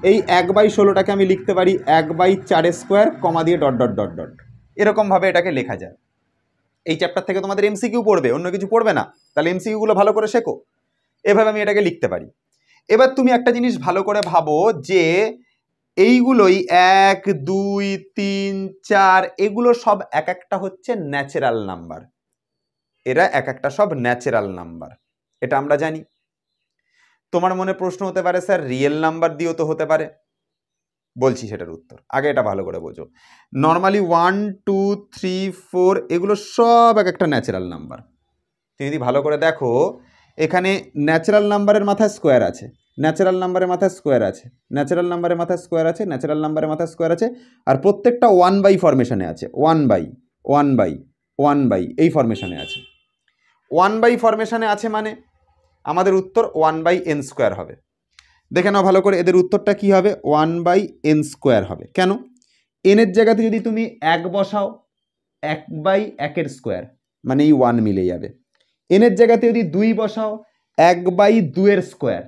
এই 1/16টাকে আমি লিখতে পারি 1/4 স্কোয়ার, কমা দিয়ে ডট ডট ডট ডট। এরকমভাবে এটাকে লেখা যায়। এই চ্যাপ্টার থেকে তোমাদের এমসিকিউ পড়বে, অন্য কিছু পড়বে না, তাহলে এমসিকিউগুলো ভালো করে শেখো। এভাবে আমি এটাকে লিখতে পারি। এবার তুমি একটা জিনিস ভালো করে ভাবো যে এইগুলোই 1, 2, 3, 4 এগুলো সব এক একটা হচ্ছে ন্যাচারাল নাম্বার। এরা এক একটা সব ন্যাচারাল নাম্বার, এটা আমরা জানি। তোমার মনে প্রশ্ন হতে পারে, স্যার রিয়েল নাম্বার দিয়েও তো হতে পারে। বলছি সেটার উত্তর, আগে এটা ভালো করে বোঝো। নর্মালি 1, 2, 3, 4 এগুলো সব এক একটা ন্যাচারাল নাম্বার। তুমি যদি ভালো করে দেখো, এখানে ন্যাচারাল নাম্বারের মাথায় স্কোয়ার আছে, ন্যাচারাল নাম্বারের মাথায় স্কোয়ার আছে, ন্যাচারাল নাম্বারের মাথায় স্কোয়ার আছে, ন্যাচারাল নাম্বারের মাথায় স্কোয়ার আছে, আর প্রত্যেকটা 1/, ফরমেশনে আছে। 1/, এই ফরমেশনে আছে। 1/, ফরমেশনে আছে মানে আমাদের উত্তর 1/n স্কোয়ার হবে। দেখে নাও ভালো করে, এদের উত্তরটা কি হবে? 1/n স্কোয়ার হবে। কেন? এনের জায়গাতে যদি তুমি 1 বসাও, 1/1 স্কোয়ার, মানে এই 1 মিলে যাবে। এনের জায়গাতে যদি 2 বসাও, 1/2 স্কোয়ার,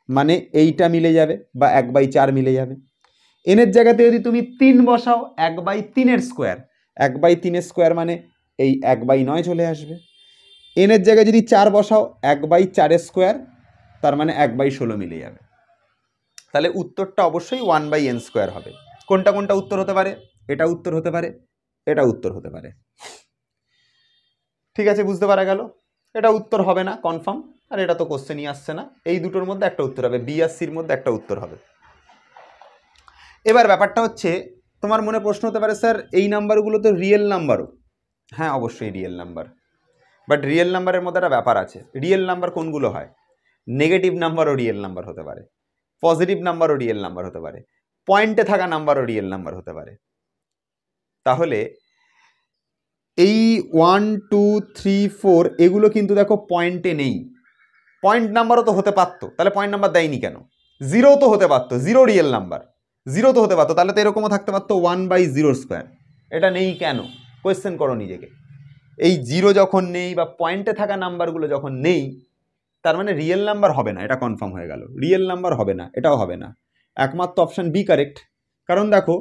মানে এইটা মিলে যাবে, বা 1/4 মিলে যাবে। এনের জায়গাতে যদি তুমি 3 বসাও, 1/3 স্কোয়ার, 1/3 স্কোয়ার মানে এই 1/9 চলে আসবে। এনের জায়গায় যদি 4 বসাও, 1/4 স্কোয়ার, তার মানে 1/16 মিলে যাবে। তাহলে উত্তরটা অবশ্যই 1/n স্কোয়ার হবে। কোনটা কোনটা উত্তর হতে পারে? এটা উত্তর হতে পারে, এটা উত্তর হতে পারে। ঠিক আছে, বুঝতে পারা গেল? এটা উত্তর হবে না কনফার্ম, আর এটা তো কোশ্চেনই আসছে না। এই দুটোর মধ্যে একটা উত্তর হবে, বি আর সির মধ্যে একটা উত্তর হবে। এবার ব্যাপারটা হচ্ছে, তোমার মনে প্রশ্ন হতে পারে, স্যার এই নাম্বারগুলো তো রিয়েল নাম্বারও। হ্যাঁ, অবশ্যই রিয়েল নাম্বার, বাট রিয়েল নাম্বারের মধ্যে একটা ব্যাপার আছে। রিয়েল নাম্বার কোনগুলো হয়? নেগেটিভ নাম্বারও রিয়েল নাম্বার হতে পারে, পজিটিভ নাম্বারও রিয়েল নাম্বার হতে পারে, পয়েন্টে থাকা নাম্বারও রিয়েল নাম্বার হতে পারে। তাহলে এই 1 2 3 4 এগুলো কিন্তু দেখো পয়েন্টে নেই, পয়েন্ট নাম্বারও তো হতে পারতো, তাহলে পয়েন্ট নাম্বার দেয়নি কেন? জিরো তো হতে পারতো, জিরো রিয়েল নাম্বার, জিরো তো হতে পারতো, তাহলে তো এরকমও থাকতে পারতো 1/0²। এটা নেই কেন? কোয়েশ্চেন করো নিজেকে। এই জিরো যখন নেই বা পয়েন্টে থাকা নাম্বারগুলো যখন নেই, তার মানে রিয়েল নাম্বার হবে না, এটা কনফার্ম হয়ে গেল। রিয়েল নাম্বার হবে না, এটাও হবে না, একমাত্র অপশন বি কারেক্ট। কারণ দেখো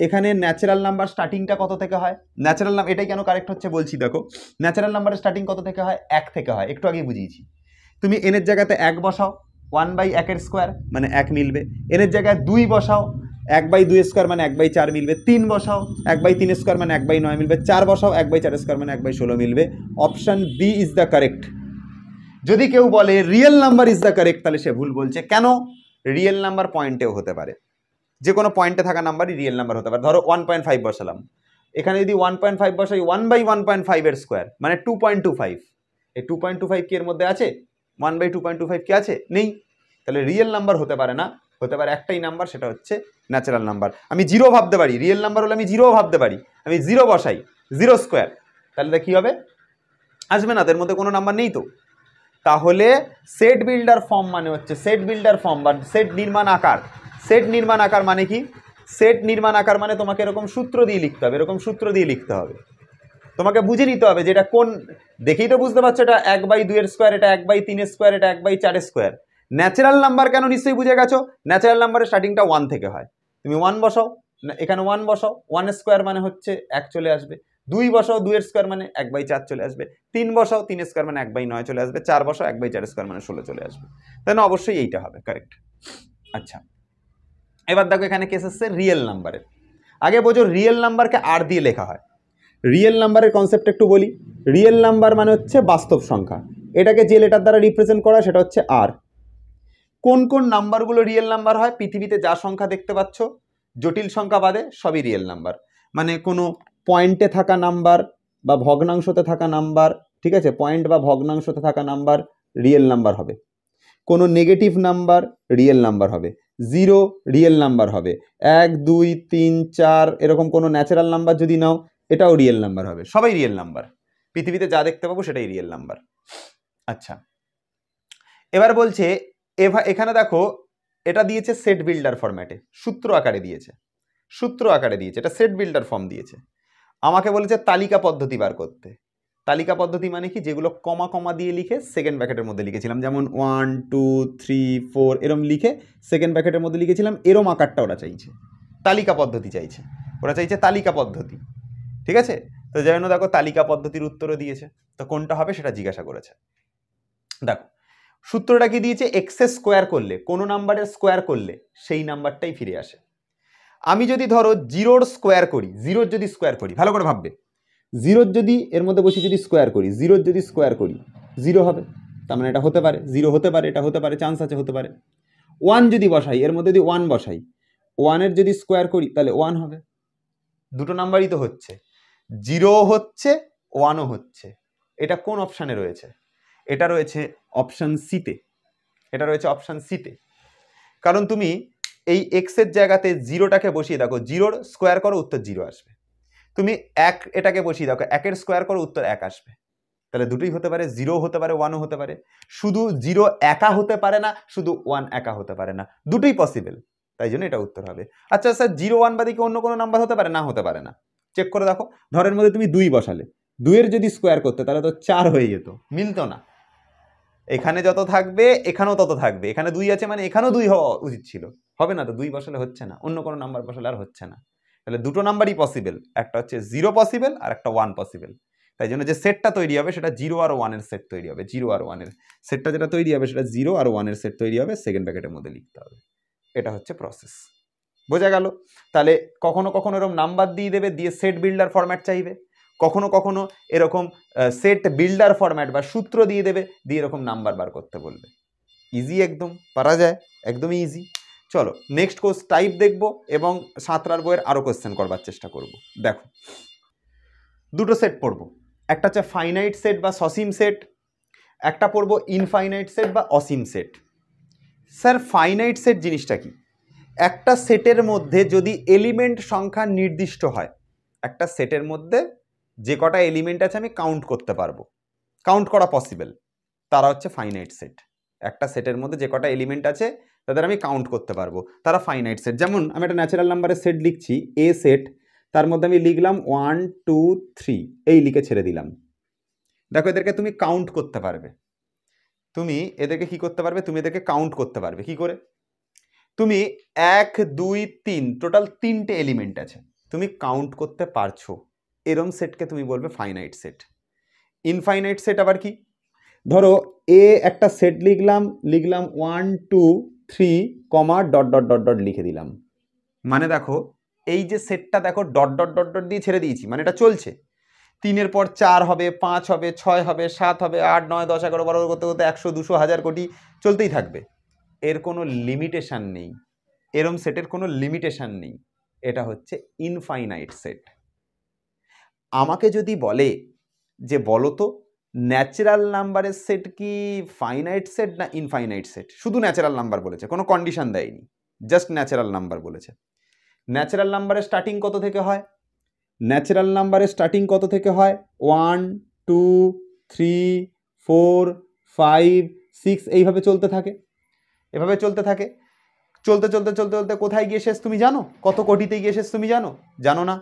এখানে ন্যাচারাল নাম্বার স্টার্টিংটা কত থেকে হয়? ন্যাচারাল নাম্বার, এটাই কেন কারেক্ট হচ্ছে বলছি। দেখো ন্যাচারাল নাম্বারের স্টার্টিং কত থেকে হয়? 1 থেকে হয়, একটু আগেই বুঝিয়েছি। তুমি এনের জায়গাতে 1 বসাও, 1/1² মানে 1 মিলবে। এনের জায়গায় 2 বসাও, 1/2² মানে 1/4 মিলবে। 3 বসাও, 1/3² মানে 1/9 মিলবে। 4 বসাও, 1/4² মানে 1/16 মিলবে। Option B is the correct. যদি কেউ বলে real number is the correct, তাহলে সে ভুল বলছে। কেন? রিয়েল নাম্বার পয়েন্টেও হতে পারে, যে কোনো পয়েন্টে থাকা নাম্বারই রিয়েল নাম্বার হতে পারে। ধরো 1.5 বসালাম, এখানে যদি 1.5 বসাই 1/1.5² মানে 2.25, এই 2.25 কি এর মধ্যে আছে? 1/2.25 কি আছে? নেই। তাহলে রিয়েল নাম্বার হতে পারে না, হতে পারে একটাই নাম্বার, সেটা হচ্ছে ন্যাচারাল নাম্বার। আমি জিরো ভাবতে পারি, রিয়েল নাম্বার হলে আমি জিরোও ভাবতে পারি। আমি জিরো বসাই, 0², তাহলে কি হবে? আসবে না, এর মধ্যে কোনো নাম্বার নেই তো। তাহলে সেট বিল্ডার ফর্ম মানে হচ্ছে, সেট বিল্ডার ফর্ম বা সেট নির্মাণ আকার। সেট নির্মাণ আকার মানে কি? সেট নির্মাণ আকার মানে তোমাকে এরকম সূত্র দিয়ে লিখতে হবে, এরকম সূত্র দিয়ে লিখতে হবে। তোমাকে বুঝে নিতে হবে যে এটা কোন, দেখেই তো বুঝতে পারছো এটা 1/2², এটা 1/3², এটা 1/4²। ন্যাচারাল নাম্বার কেন? নিশ্চয়ই বুঝে গেছো। ন্যাচারাল নাম্বারের স্টার্টিংটা 1 থেকে হয়। তুমি 1 বসাও, এখানে 1 বসাও, 1² মানে হচ্ছে 1 চলে আসবে। 2 বসাও, 2² মানে 1/4 চলে আসবে। 3 বসাও, 3² মানে 1/9 চলে আসবে। 4 বসাও, 1/4² মানে 16 চলে আসবে। তাই না? অবশ্যই এইটা হবে কারেক্ট। আচ্ছা, এবার দেখো এখানে কেস এসছে রিয়েল নাম্বারের। আগে বোঝো রিয়েল নাম্বারকে আর দিয়ে লেখা হয়। রিয়েল নাম্বারের কনসেপ্ট একটু বলি। রিয়েল নাম্বার মানে হচ্ছে বাস্তব সংখ্যা, এটাকে যে লেটার দ্বারা রিপ্রেজেন্ট করা সেটা হচ্ছে আর। কোন কোন নাম্বারগুলো রিয়েল নাম্বার হয়? পৃথিবীতে যা সংখ্যা দেখতে পাচ্ছ, জটিল সংখ্যা বাদে সবই রিয়েল নাম্বার। মানে কোনো পয়েন্টে থাকা নাম্বার বা ভগ্নাংশতে থাকা নাম্বার, ঠিক আছে, পয়েন্ট বা ভগ্নাংশতে থাকা নাম্বার রিয়েল নাম্বার হবে। কোনো নেগেটিভ নাম্বার রিয়েল নাম্বার হবে, 0 রিয়েল নাম্বার হবে, 1 2 3 4 এরকম কোনো ন্যাচারাল নাম্বার যদি নাও এটাও রিয়েল নাম্বার হবে। সবাই রিয়েল নাম্বার, পৃথিবীতে যা দেখতে পাবো সেটাই রিয়েল নাম্বার। আচ্ছা, এবার বলছে এখানে দেখো এটা দিয়েছে সেট বিল্ডার ফরম্যাটে, সূত্র আকারে দিয়েছে, সূত্র আকারে দিয়েছে, এটা সেট বিল্ডার ফর্ম দিয়েছে। আমাকে বলেছে তালিকা পদ্ধতি বার করতে। তালিকা পদ্ধতি মানে কি? যেগুলো কমা কমা দিয়ে লিখে সেকেন্ড ব্র্যাকেটের মধ্যে লিখেছিলাম, যেমন 1 2 3 4 এরম লিখে সেকেন্ড ব্র্যাকেটের মধ্যে লিখেছিলাম, এরম আকারটা ওরা চাইছে। তালিকা পদ্ধতি চাইছে, ওরা চাইছে তালিকা পদ্ধতি। ঠিক আছে, তো যেন দেখো তালিকা পদ্ধতির উত্তরও দিয়েছে। তো কোনটা হবে সেটা জিজ্ঞাসা করেছে। দেখো সূত্রটা কি দিয়েছে? এক্সের স্কোয়ার করলে, কোনো নাম্বারের স্কোয়ার করলে সেই নাম্বারটাই ফিরে আসে। আমি যদি ধরো জিরোর স্কোয়ার করি, জিরোর যদি স্কোয়ার করি, ভালো করে ভাববে, জিরোর যদি এর মধ্যে বসে যদি স্কোয়ার করি, জিরোর যদি স্কোয়ার করি 0 হবে, তার মানে এটা হতে পারে 0 হতে পারে, এটা হতে পারে, চান্স আছে হতে পারে। 1 যদি বসাই, এর মধ্যে যদি 1 বসাই, 1-এর যদি স্কোয়ার করি তাহলে 1 হবে। দুটো নাম্বারই তো হচ্ছে, 0 হচ্ছে 1ও হচ্ছে। এটা কোন অপশানে রয়েছে? এটা রয়েছে অপশান সিতে, এটা রয়েছে অপশান সিতে। কারণ তুমি এই এক্সের জায়গাতে জিরোটাকে বসিয়ে দেখো, জিরোর স্কোয়ার করো উত্তর 0 আসবে। তুমি 1 এটাকে বসিয়ে দেখো, 1-এর স্কোয়ার করো উত্তর 1 আসবে। তাহলে দুটোই হতে পারে, 0 হতে পারে 1ও হতে পারে। শুধু 0 একা হতে পারে না, শুধু 1 একা হতে পারে না, দুটোই পসিবল, তাই জন্য এটা উত্তর হবে। আচ্ছা স্যার 0 1 বাদে কি অন্য কোনো নাম্বার হতে পারে? না, হতে পারে না। চেক করে দেখো, ধরের মধ্যে তুমি 2 বসালে, 2-এর যদি স্কোয়ার করতে তাহলে তো 4 হয়ে যেত, মিলতো না। এখানে যত থাকবে এখানেও তত থাকবে, এখানে 2 আছে মানে এখানেও 2 হওয়া উচিত ছিল, হবে না তো, 2 বসালে হচ্ছে না, অন্য কোনো নাম্বার বসালে আর হচ্ছে না। তাহলে দুটো নাম্বারই পসিবল, একটা হচ্ছে 0 পসিবল আর একটা 1 পসিবল। তাই জন্য যে সেটটা তৈরি হবে সেটা 0 আর 1-এর সেট তৈরি হবে, 0 আর 1-এর সেটটা যেটা তৈরি হবে সেটা 0 আর 1-এর সেট তৈরি হবে, সেকেন্ড ব্র্যাকেটের মধ্যে লিখতে হবে। এটা হচ্ছে প্রসেস, বোঝা গেল? তাহলে কখনো কখনো এরকম নাম্বার দিয়ে দেবে, দিয়ে সেট বিল্ডার ফরম্যাট চাইবে, কখনো কখনো এরকম সেট বিল্ডার ফরম্যাট বা সূত্র দিয়ে দেবে, দিয়ে এরকম নাম্বার বার করতে বলবে। ইজি, একদম পারা যায়, একদমই ইজি। চলো নেক্সট কোর্স টাইপ দেখবো এবং সাঁতরার বইয়ের আরও কোয়েশ্চেন করবার চেষ্টা করব। দেখো দুটো সেট পড়বো, একটা হচ্ছে ফাইনাইট সেট বা সসীম সেট, একটা পড়বো ইনফাইনাইট সেট বা অসীম সেট। স্যার ফাইনাইট সেট জিনিসটা কি? একটা সেটের মধ্যে যদি এলিমেন্ট সংখ্যা নির্দিষ্ট হয়, একটা সেটের মধ্যে যে কটা এলিমেন্ট আছে আমি কাউন্ট করতে পারবো, কাউন্ট করা পসিবল, তারা হচ্ছে ফাইনাইট সেট। একটা সেটের মধ্যে যে কটা এলিমেন্ট আছে তাদের আমি কাউন্ট করতে পারবো, তারা ফাইনাইট সেট। যেমন আমি একটা ন্যাচারাল নাম্বারের সেট লিখছি, এ সেট, তার মধ্যে আমি লিখলাম 1 2 3, এই লিখে ছেড়ে দিলাম। দেখো এদেরকে তুমি কাউন্ট করতে পারবে, তুমি এদেরকে কি করতে পারবে, তুমি এদেরকে কাউন্ট করতে পারবে। কি করে? তুমি 1 2 3 টোটাল 3টে এলিমেন্ট আছে, তুমি কাউন্ট করতে পারছো, এরম সেটকে তুমি বলবে ফাইনাইট সেট। ইনফাইনাইট সেট আবার কি? ধরো এ একটা সেট লিখলাম 1 2 3 কমা ডট ডট ডট ডট লিখে দিলাম, মানে দেখো এই যে সেটটা দেখো ডট ডট ডট ডট দিয়ে ছেড়ে দিয়েছি, মানে এটা চলছে। 3-এর পর 4 হবে, 5 হবে, 6 হবে, 7 হবে, 8 9 10 11 12 করতে করতে 100 200 1000 কোটি চলতেই থাকবে, এর কোনো লিমিটেশন নেই। এরম সেটের কোনো লিমিটেশন নেই, এটা হচ্ছে ইনফাইনাইট সেট। আমাকে যদি বলে যে বলো তো ন্যাচারাল নাম্বারের সেট কি ফাইনাইট সেট না ইনফাইনাইট সেট, শুধু ন্যাচারাল নাম্বার বলেছে, কোনো কন্ডিশন দেয়নি, জাস্ট ন্যাচারাল নাম্বার বলেছে। ন্যাচারাল নাম্বারের স্টার্টিং কত থেকে হয়? ন্যাচারাল নাম্বারের স্টার্টিং কত থেকে হয়? 1 2 3 4 5 6, এইভাবে চলতে থাকে, এভাবে চলতে থাকে, চলতে চলতে চলতে চলতে কোথায় গিয়ে শেষ তুমি জানো? কত কোটিতে গিয়ে শেষ তুমি জানো? জানো না।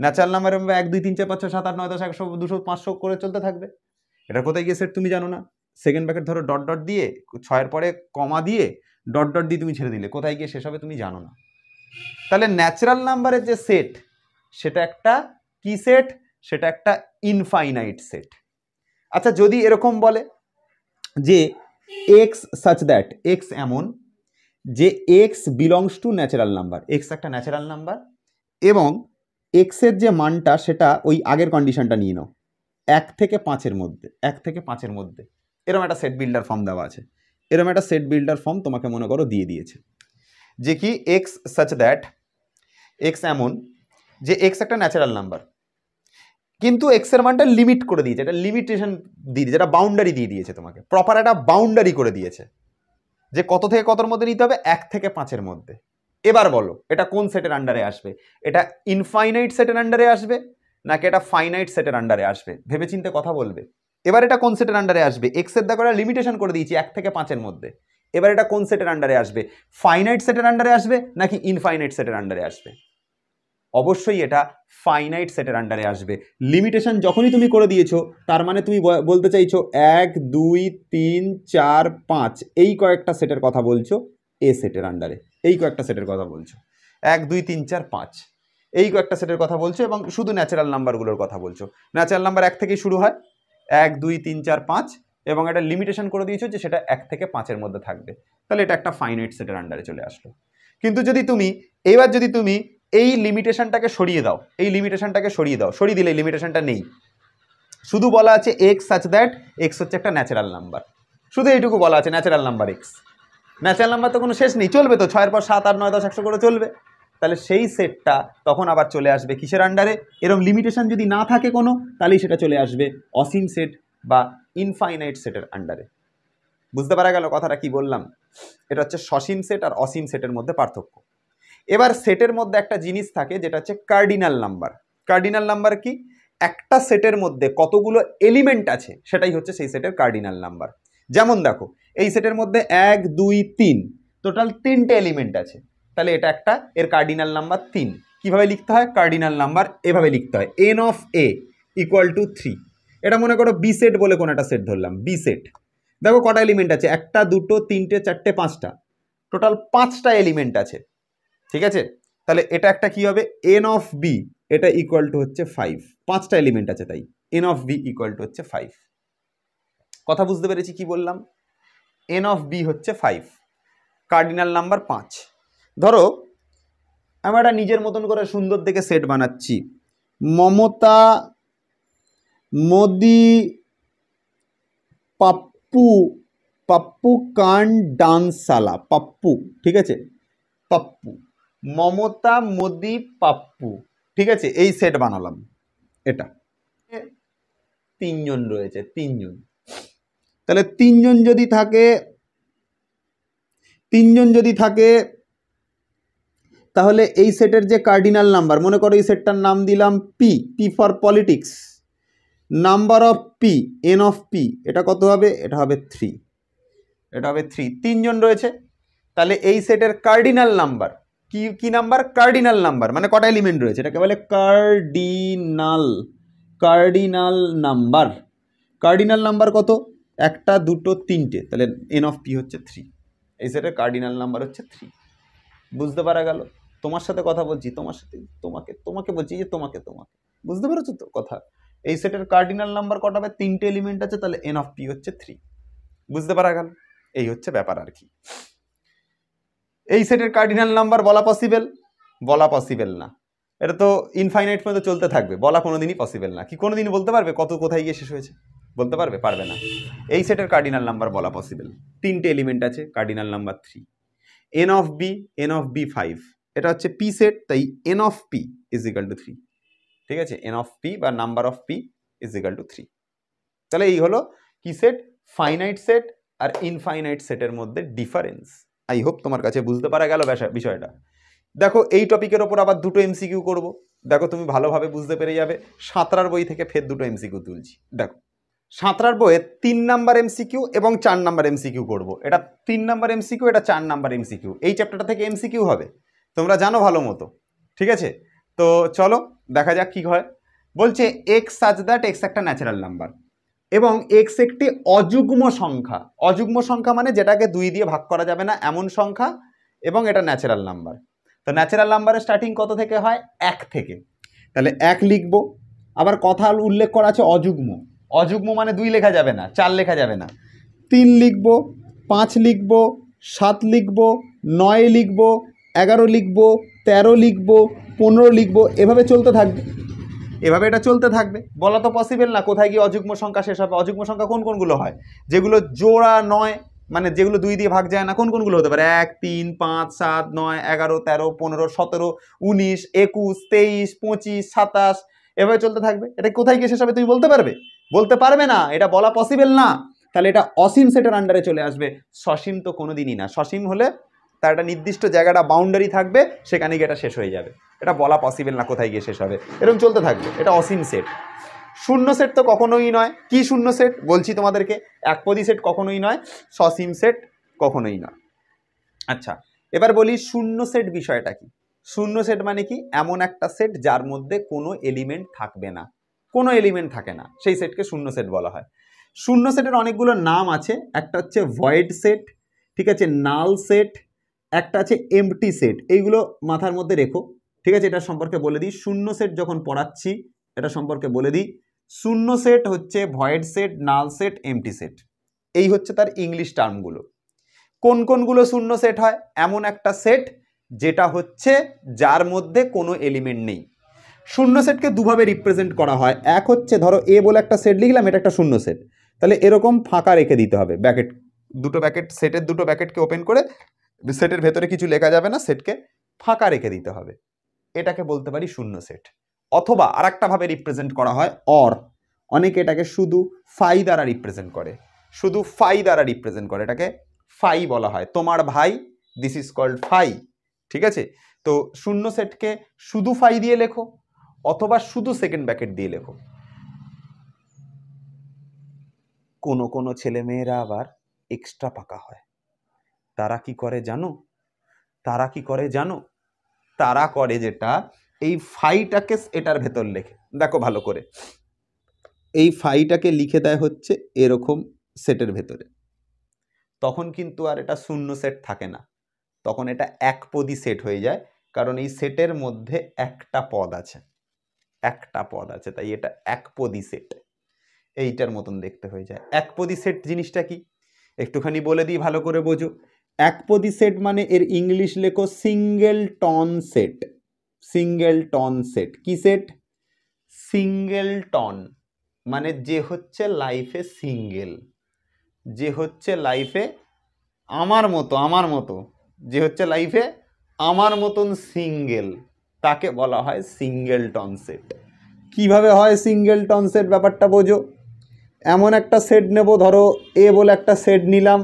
ন্যাচারাল নাম্বারের 1 2 3 4 5 6 7 8 9 10 100 200 500 করে চলতে থাকবে, এটা কোথায় গিয়ে সেট তুমি জানো না। সেকেন্ড ব্র্যাকেট ধরো ডট ডট দিয়ে 6-এর পরে কমা দিয়ে ডট ডট দিয়ে তুমি ছেড়ে দিলে, কোথায় গিয়ে শেষ হবে তুমি জানো না। তাহলে ন্যাচারাল নাম্বারের যে সেট সেটা একটা কি সেট? সেটা একটা ইনফাইনাইট সেট। আচ্ছা যদি এরকম বলে যে এক্স সাচ দ্যাট, এক্স এমন যে x belongs two natural number, x একটা ন্যাচারাল নাম্বার এবং এক্সের যে মানটা সেটা ওই আগের কন্ডিশনটা নিয়ে নাও 1 থেকে 5-এর মধ্যে, 1 থেকে 5-এর মধ্যে, এরকম একটা সেট বিল্ডার ফর্ম দেওয়া আছে। এরকম একটা সেট বিল্ডার ফর্ম তোমাকে মনে করো দিয়ে দিয়েছে যে কি এক্স সাচ দ্যাট, এক্স এমন যে এক্স একটা ন্যাচারাল নাম্বার কিন্তু এক্সের মানটা লিমিট করে দিয়েছে, এটা লিমিটেশন দিয়ে দিয়েছে, এটা বাউন্ডারি দিয়ে দিয়েছে, তোমাকে প্রপার একটা বাউন্ডারি করে দিয়েছে যে কত থেকে কতর মধ্যে নিতে হবে, 1 থেকে 5-এর মধ্যে। এবার বলো এটা কোন সেটের আন্ডারে আসবে? এটা ইনফাইনাইট সেটের আন্ডারে আসবে নাকি এটা ফাইনাইট সেটের আন্ডারে আসবে? ভেবেচিন্তে কথা বলবে। এবার এটা কোন সেটের আন্ডারে আসবে? এক্সের দেখো একটা লিমিটেশন করে দিয়েছি 1 থেকে 5-এর মধ্যে। এবার এটা কোন সেটের আন্ডারে আসবে? ফাইনাইট সেটের আন্ডারে আসবে নাকি ইনফাইনাইট সেটের আন্ডারে আসবে? অবশ্যই এটা ফাইনাইট সেটের আন্ডারে আসবে। লিমিটেশন যখনই তুমি করে দিয়েছো তার মানে তুমি বলতে চাইছো 1 2 3 4 5 এই কয়েকটা সেটের কথা বলছো এ সেটের আন্ডারে, এই কয়েকটা সেটের কথা বলছো 1 2 3 4 5 এই কয়েকটা সেটের কথা বলছো এবং শুধু ন্যাচারাল নাম্বারগুলোর কথা বলছো। ন্যাচারাল নাম্বার 1 থেকেই শুরু হয়, 1 2 3 4 5 এবং একটা লিমিটেশন করে দিয়েছো যে সেটা 1 থেকে 5-এর মধ্যে থাকবে, তাহলে এটা একটা ফাইনাইট সেটের আন্ডারে চলে আসলো। কিন্তু যদি তুমি এবার যদি তুমি এই লিমিটেশনটাকে সরিয়ে দাও, এই লিমিটেশনটাকে সরিয়ে দাও, সরিয়ে দিলে এই লিমিটেশনটা নেই, শুধু বলা আছে এক্স সাচ দ্যাট এক্স হচ্ছে একটা ন্যাচারাল নাম্বার, শুধু এইটুকু বলা আছে natural number x. Natural number তো কোনো শেষ নেই, চলবে তো 6-এর পর 7 8 9 10 100 করে চলবে, তাহলে সেই সেটটা তখন আবার চলে আসবে কিসের আন্ডারে? এরকম লিমিটেশন যদি না থাকে কোনো, তাহলেই সেটা চলে আসবে অসীম সেট বা ইনফাইনাইট সেটের আন্ডারে। বুঝতে পারা গেল কথাটা কি বললাম? এটা হচ্ছে সসীম সেট আর অসীম সেটের মধ্যে পার্থক্য। এবার সেটের মধ্যে একটা জিনিস থাকে যেটা হচ্ছে কার্ডিনাল নাম্বার। কার্ডিনাল নাম্বার কি? একটা সেটের মধ্যে কতগুলো এলিমেন্ট আছে সেটাই হচ্ছে সেই সেটের কার্ডিনাল নাম্বার। যেমন দেখো এই সেটের মধ্যে 1 2 3 টোটাল 3টে এলিমেন্ট আছে, তাহলে এটা একটা, এর কার্ডিনাল নাম্বার 3। কিভাবে লিখতে হয় কার্ডিনাল নাম্বার? এভাবে লিখতে হয় n of a equal to 3। এটা মনে করো বি সেট বলে কোনো একটা সেট ধরলাম, বি সেট। দেখো কটা এলিমেন্ট আছে, 1টা 2টো 3টে 4টে 5টা, টোটাল 5টা এলিমেন্ট আছে, ঠিক আছে? তাহলে এটা একটা কি হবে এন অফ বি, এটা ইকুয়াল টু হচ্ছে 5, 5টা এলিমেন্ট আছে তাই n of B equal to হচ্ছে 5। কথা বুঝতে পেরেছি কি বললাম? এন অফ বি হচ্ছে 5, কার্ডিনাল নাম্বার 5। ধরো আমি একটা নিজের মতন করে সুন্দর দেখে সেট বানাচ্ছি, মমতা মোদি পাপ্পু, পাপ্পু কান ডান্সালা, পাপ্পু, ঠিক আছে? পাপ্পু, মমতা মোদি পাপ্পু, ঠিক আছে? এই সেট বানালাম। এটা 3 জন রয়েছে, 3 জন, তাহলে 3 জন যদি থাকে, 3 জন যদি থাকে তাহলে এই সেটের যে কার্ডিনাল নাম্বার, মনে করো এই সেটটার নাম দিলাম P, P for politics, number of P, N of P, এটা কত হবে? এটা হবে 3, এটা হবে 3। 3 জন রয়েছে, তাহলে এই সেটের কার্ডিনাল নাম্বার কি? কি নাম্বার? কার্ডিনাল নাম্বার, মানে কটা এলিমেন্ট রয়েছে, এটাকে বলে cardinal, cardinal number. Cardinal number কত? 1 2 3টে, তাহলে এন অফ পি হচ্ছে 3। এই সেটের কার্ডিনাল নাম্বার হচ্ছে 3। বুঝতে পারা গেল? তোমার সাথে কথা বলছি, তোমার সাথে, তোমাকে তোমাকে বলছি যে তোমাকে তোমাকে, বুঝতে পেরেছো তো কথা? এই সেটের কার্ডিনাল নাম্বার কটা হবে? 3টে এলিমেন্ট আছে, তাহলে এন অফ পি হচ্ছে 3। বুঝতে পারা গেল? এই হচ্ছে ব্যাপার আর কি। এই সেটের কার্ডিনাল নাম্বার বলা পসিবল? বলা পসিবল না, এটা তো ইনফাইনাইট পর্যন্ত চলতে থাকবে, বলা কোনোদিনই পসিবল না। কি কোনোদিন বলতে পারবে কত কোথায় গিয়ে শেষ হয়েছে? বলতে পারবে? পারবে না। এই সেটের কার্ডিনাল নাম্বার বলা পসিবল, 3টে এলিমেন্ট আছে, cardinal number 3। N of B, n of B 5, এটা হচ্ছে পি সেট, তাই n of P is equal to 3। ঠিক আছে, এন অফ পি বা number of P is equal to 3। তাহলে এই হলো কি সেট? ফাইনাইট সেট আর ইনফাইনাইট সেটের মধ্যে ডিফারেন্স। আই হোপ তোমার কাছে বুঝতে পারা গেল বিষয়টা। দেখো এই টপিকের ওপর আবার 2টো এমসিকিউ করব, দেখো তুমি ভালোভাবে বুঝতে পেরে যাবে। সাঁতরার বই থেকে ফের 2টো এমসিকিউ তুলছি। দেখো সাঁতরার বইয়ে 3 নাম্বার এমসিকিউ এবং 4 নাম্বার এমসিকিউ করব। এটা 3 নাম্বার এমসিকিউ, এটা 4 নাম্বার এমসিকিউ। এই চ্যাপ্টারটা থেকে এমসিকিউ হবে, তোমরা জানো ভালো মতো। ঠিক আছে, তো চলো দেখা যাক কি হয়। বলছে এক্স সাচ দ্যাট এক্স একটা ন্যাচারাল নাম্বার এবং এক্স একটি অযুগ্ম সংখ্যা। অযুগ্ম সংখ্যা মানে যেটাকে 2 দিয়ে ভাগ করা যাবে না এমন সংখ্যা, এবং এটা ন্যাচারাল নাম্বার। তো ন্যাচারাল নাম্বারের স্টার্টিং কত থেকে হয়? 1 থেকে। তাহলে 1 লিখব। আবার কথা উল্লেখ করা আছে অযুগ্ম। অযুগ্ম মানে 2 লেখা যাবে না, 4 লেখা যাবে না। 3 লিখব, 5 লিখব, 7 লিখব, 9 লিখব, 11 লিখব, 13 লিখব, 15 লিখব, এভাবে চলতে থাকবে। এভাবে এটা চলতে থাকবে। বলা তো পসিবল না কোথায় গিয়ে অযুগ্ম সংখ্যা শেষ হবে। অযুগ্ম সংখ্যা কোন কোনগুলো হয়? যেগুলো জোড়া নয়, মানে যেগুলো 2 দিয়ে ভাগ যায় না, কোন কোনগুলো হতে পারে? 1 3 5 7 9 11 13 15 17 19 21 23 25 27, এভাবে চলতে থাকবে। এটা কোথায় গিয়ে শেষ হবে তুমি বলতে পারবে? বলতে পারবে না, এটা বলা পসিবল না। তাহলে এটা অসীম সেটের আন্ডারে চলে আসবে, সসীম তো কোনোদিনই না। সসীম হলে তার একটা নির্দিষ্ট জায়গাটা বাউন্ডারি থাকবে, সেখানে গিয়ে এটা শেষ হয়ে যাবে। এটা বলা পসিবল না কোথায় গিয়ে শেষ হবে, এরকম চলতে থাকবে। এটা অসীম সেট। শূন্য সেট তো কখনোই নয়। কি শূন্য সেট? বলছি তোমাদেরকে, একপদী সেট কখনোই নয়, সসীম সেট কখনোই নয়। আচ্ছা, এবার বলি শূন্য সেট বিষয়টা কি। শূন্য সেট মানে কি? এমন একটা সেট যার মধ্যে কোনো এলিমেন্ট থাকবে না, কোনো এলিমেন্ট থাকে না, সেই সেটকে শূন্য সেট বলা হয়। শূন্য সেটের অনেকগুলো নাম আছে। একটা হচ্ছে ভয়েড সেট, ঠিক আছে, নাল সেট, একটা আছে এমটি সেট। এইগুলো মাথার মধ্যে রেখো, ঠিক আছে। এটা সম্পর্কে বলে দিই, শূন্য সেট যখন পড়াচ্ছি এটা সম্পর্কে বলে দিই। শূন্য সেট হচ্ছে void set, null set, MT set, এই হচ্ছে তার ইংলিশ টার্মগুলো। কোন কোনগুলো শূন্য সেট হয়? এমন একটা সেট যেটা হচ্ছে যার মধ্যে কোনো এলিমেন্ট নেই। শূন্য সেটকে দুভাবে রিপ্রেজেন্ট করা হয়। এক হচ্ছে ধরো এ বলে একটা সেট লিখলাম, এটা একটা শূন্য সেট, তাহলে এরকম ফাঁকা রেখে দিতে হবে, ব্যাকেট, দুটো ব্যাকেট, সেটের দুটো ব্যাকেটকে ওপেন করে, সেটের ভেতরে কিছু লেখা যাবে না, সেটকে ফাঁকা রেখে দিতে হবে, এটাকে বলতে পারি শূন্য সেট। অথবা আর একটা ভাবে রিপ্রেজেন্ট করা হয় অর, অনেকে এটাকে শুধু ফাই দ্বারা রিপ্রেজেন্ট করে, শুধু ফাই দ্বারা রিপ্রেজেন্ট করে, এটাকে ফাই বলা হয়। তোমার ভাই, দিস ইজ কল্ড ফাই। ঠিক আছে, তো শূন্য সেটকে শুধু ফাই দিয়ে লেখো অথবা শুধু সেকেন্ড ব্র্যাকেট দিয়ে লেখো। কোনো কোনো ছেলে মেয়েরা আবার এক্সট্রা পাকা হয়, তারা কি করে জানো? তারা কি করে জানো? তারা করে যেটা, এই ফাইটাকে এটার ভেতর লেখে, দেখো ভালো করে, এই ফাইটাকে লিখে দেয় হচ্ছে এরকম সেটের ভেতরে। তখন কিন্তু আর এটা শূন্য সেট থাকে না, তখন এটা একপদী সেট হয়ে যায়, কারণ এই সেটের মধ্যে একটা পদ আছে, একটা পদ আছে, তাই এটা একপদী সেট, এইটার মতন দেখতে হয়ে যায়। একপদী সেট জিনিসটা কি একটুখানি বলে দিই, ভালো করে বোঝো। একপদী সেট মানে এর ইংলিশ লেখো singleton set. Singleton set কি সেট? সিঙ্গেল টন মানে যে হচ্ছে লাইফে সিঙ্গেল, যে হচ্ছে লাইফে আমার মতো, যে হচ্ছে লাইফে আমার মতন সিঙ্গেল, তাকে বলা হয় সিঙ্গেল টন সেট। কিভাবে হয় সিঙ্গেল টন সেট ব্যাপারটা বোঝো। এমন একটা সেট নেব, ধরো এ বলে একটা সেট নিলাম,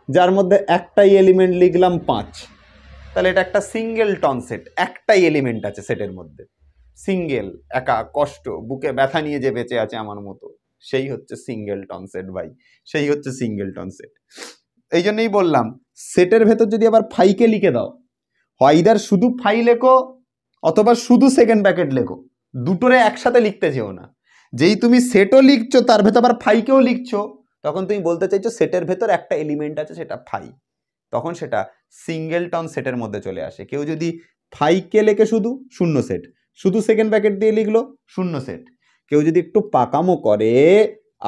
যার মধ্যে একটাই এলিমেন্ট লিখলাম 5, তাহলে এটা একটা সিঙ্গেলটন সেট, একটাই এলিমেন্ট আছে সেটের মধ্যে, সিঙ্গেল, একা, কষ্ট, বুকে ব্যথা নিয়ে যে বেঁচে আছে আমার মতো, সেই হচ্ছে সিঙ্গেলটন সেট ভাই, সেই হচ্ছে সিঙ্গেলটন সেট। এই জন্যই বললাম সেটের ভেতর যদি আবার ফাইকে লিখে দাও, হয় ইদার শুধু ফাই লেখো অথবা শুধু সেকেন্ড ব্র্যাকেট লেখো, দুটোরে একসাথে লিখতে যেও না। যেই তুমি সেটও লিখছো তার ভেতর আবার ফাইকেও লিখছো, তখন তুমি বলতে চাইছো সেটের ভেতর একটা এলিমেন্ট আছে সেটা ফাই, তখন সেটা সিঙ্গেলটন সেটের মধ্যে চলে আসে। কেউ যদি ফাইকে লেখে শুধু, শূন্য সেট, শুধু সেকেন্ড ব্র্যাকেট দিয়ে লিখলো, শূন্য সেট। কেউ যদি একটু পাকামো করে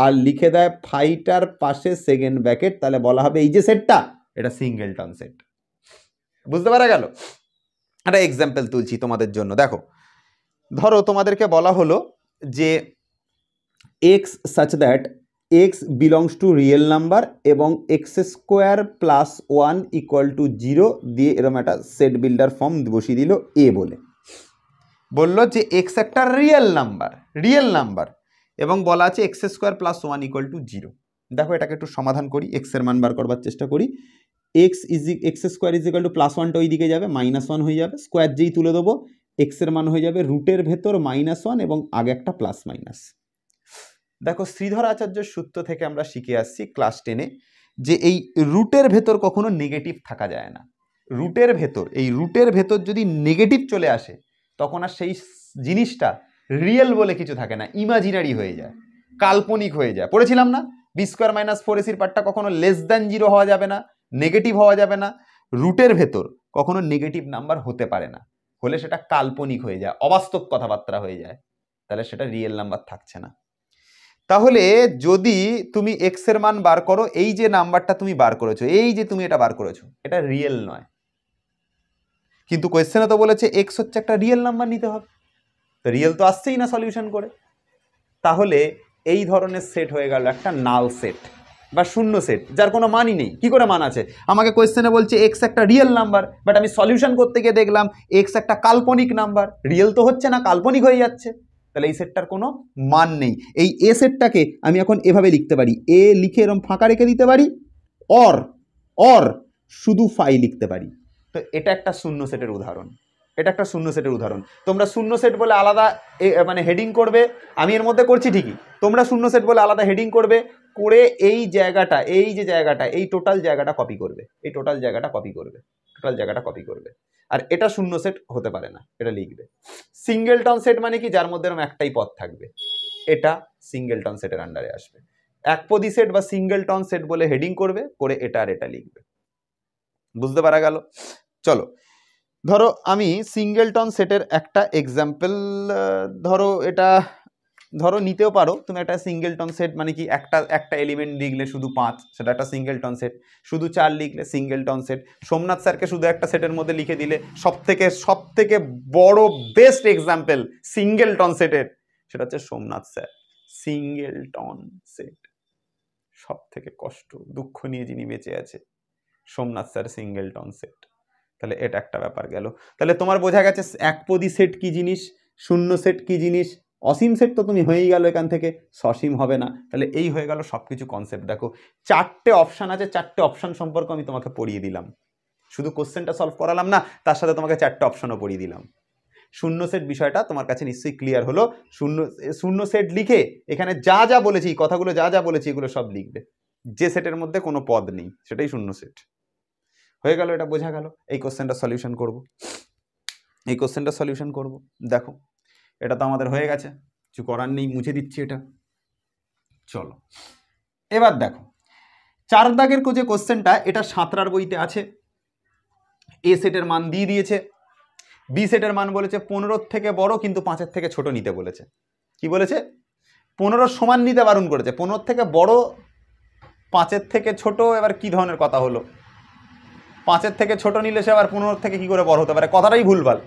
আর লিখে দেয় ফাইটার পাশে সেকেন্ড ব্র্যাকেট, তাহলে বলা হবে এই যে সেটটা এটা সিঙ্গেলটন সেট। বুঝতে পারা গেল? একটা এক্সাম্পল তুলছি তোমাদের জন্য। দেখো, ধরো তোমাদেরকে বলা হলো যে x such that x belongs to real number এবং x square plus 1 equal to 0 দিয়ে এরকম একটা সেট বিল্ডার ফর্ম বসিয়ে দিল এ বলে। বললো যে এক্স একটা রিয়েল নাম্বার এবং বলা আছে x square plus 1 equal to 0। দেখো এটাকে একটু সমাধান করি, এক্স এর মান বার করবার চেষ্টা করি। X square is equal to plus 1টা ওই দিকে যাবে, -1 হয়ে যাবে, স্কোয়ার যেই তুলে দেবো এক্স এর মান হয়ে যাবে রুটের ভেতর -1 এবং আগে একটা প্লাস মাইনাস। দেখো শ্রীধর আচার্যের সূত্র থেকে আমরা শিখে আসছি ক্লাস 10-এ যে এই রুটের ভেতর কখনো নেগেটিভ থাকা যায় না। রুটের ভেতর যদি নেগেটিভ চলে আসে তখন আর সেই জিনিসটা রিয়েল বলে কিছু থাকে না, ইমাজিনারি হয়ে যায়, কাল্পনিক হয়ে যায়। পড়েছিলাম না b² - 4ac পার্টটা কখনো লেস দ্যান 0 হওয়া যাবে না, নেগেটিভ হওয়া যাবে না। রুটের ভেতর কখনো নেগেটিভ নাম্বার হতে পারে না, হলে সেটা কাল্পনিক হয়ে যায়, অবাস্তব কথাবার্তা হয়ে যায়, তাহলে সেটা রিয়েল নাম্বার থাকছে না। তাহলে যদি তুমি এক্স এর মান বার করো, এই যে নাম্বারটা তুমি বার করেছো, এই যে তুমি এটা বার করেছো, এটা রিয়েল নয়, কিন্তু কোয়েশ্চেনে তো বলেছে এক্স হচ্ছে একটা রিয়েল নাম্বার নিতে হবে, তো রিয়েল তো আসছেই না সলিউশন করে। তাহলে এই ধরনের সেট হয়ে গেল একটা নাল সেট বা শূন্য সেট, যার কোনো মানই নেই। কি করে মান আছে? আমাকে কোয়েশ্চেনে বলছে এক্স একটা রিয়েল নাম্বার, বাট আমি সলিউশন করতে গিয়ে দেখলাম এক্স একটা কাল্পনিক নাম্বার, রিয়েল তো হচ্ছে না, কাল্পনিক হয়ে যাচ্ছে, তাহলে এই সেটটার কোনো মান নেই। এই এ সেটটাকে আমি এখন এভাবে লিখতে পারি, এ লিখে এরকম ফাঁকা রেখে দিতে পারি, অর শুধু ফাই লিখতে পারি। তো এটা একটা শূন্য সেটের উদাহরণ, তোমরা শূন্য সেট বলে আলাদা মানে হেডিং করবে, আমি এর মধ্যে করছি ঠিকই, তোমরা শূন্য সেট বলে আলাদা হেডিং করবে, করে এই জায়গাটা, এই যে জায়গাটা, এই টোটাল জায়গাটা কপি করবে, আর এটা শূন্য সেট হতে পারে না, এটা লিখবে। সিঙ্গেলটন সেট মানে কি? যার মধ্যে এরকম একটাই পদ থাকবে, এটা সিঙ্গেলটন সেটের আন্ডারে আসবে। একপদী সেট বা সিঙ্গেলটন সেট বলে হেডিং করবে, করে এটা আর এটা লিখবে। বুঝতে পারা গেল? চলো, ধরো আমি সিঙ্গেলটন সেটের একটা এক্সাম্পল, ধরো নিতেও পারো তুমি। একটা সিঙ্গেলটন সেট মানে কি? একটা এলিমেন্ট লিখলে শুধু 5, সেটা একটা সিঙ্গেলটন সেট। শুধু 4 লিখলে সিঙ্গেলটন সেট। সোমনাথ স্যারকে শুধু একটা সেটের মধ্যে লিখে দিলে সব থেকে বড় বেস্ট এক্সাম্পল সিঙ্গেলটন সেটের, সেটা হচ্ছে সোমনাথ স্যার। সিঙ্গেলটন সেট, সব থেকে কষ্ট দুঃখ নিয়ে যিনি বেঁচে আছে, সোমনাথ স্যার সিঙ্গেলটন সেট। তাহলে এটা একটা ব্যাপার গেল। তাহলে তোমার বোঝা গেছে একপদী সেট কি জিনিস, শূন্য সেট কি জিনিস, অসীম সেট তো তুমি হয়েই গেল, এখান থেকে সসীম হবে না। তাহলে এই হয়ে গেল সবকিছু কনসেপ্ট। দেখো 4টে অপশান আছে, 4টে অপশান সম্পর্কে আমি তোমাকে পড়িয়ে দিলাম, শুধু কোশ্চেনটা সলভ করালাম না, তার সাথে তোমাকে 4টে অপশানও পড়িয়ে দিলাম। শূন্য সেট বিষয়টা তোমার কাছে নিশ্চয়ই ক্লিয়ার হলো। শূন্য সেট লিখে এখানে যা বলেছি, কথাগুলো যা বলেছি এগুলো সব লিখবে, যে সেটের মধ্যে কোনো পদ নেই সেটাই শূন্য সেট হয়ে গেল। এটা বোঝা গেল। এই কোশ্চেনটা সলিউশন করব। দেখো এটা তো আমাদের হয়ে গেছে, কিছু করার নেই, মুছে দিচ্ছি এটা। চলো এবার দেখো 4 দাগের যে কোশ্চেনটা, এটা সাঁতরার বইতে আছে। এ সেটের মান দিয়ে দিয়েছে, বি সেটের মান বলেছে 15 থেকে বড় কিন্তু 5 থেকে ছোট নিতে বলেছে। কি বলেছে? 15 সমান নিতে বারণ করেছে, 15 থেকে বড় 5 থেকে ছোট। এবার কি ধরনের কথা হলো? 5 থেকে ছোট নিলে সে আবার 15 থেকে কি করে বড় হতে পারে? কথাটাই ভুলভাল।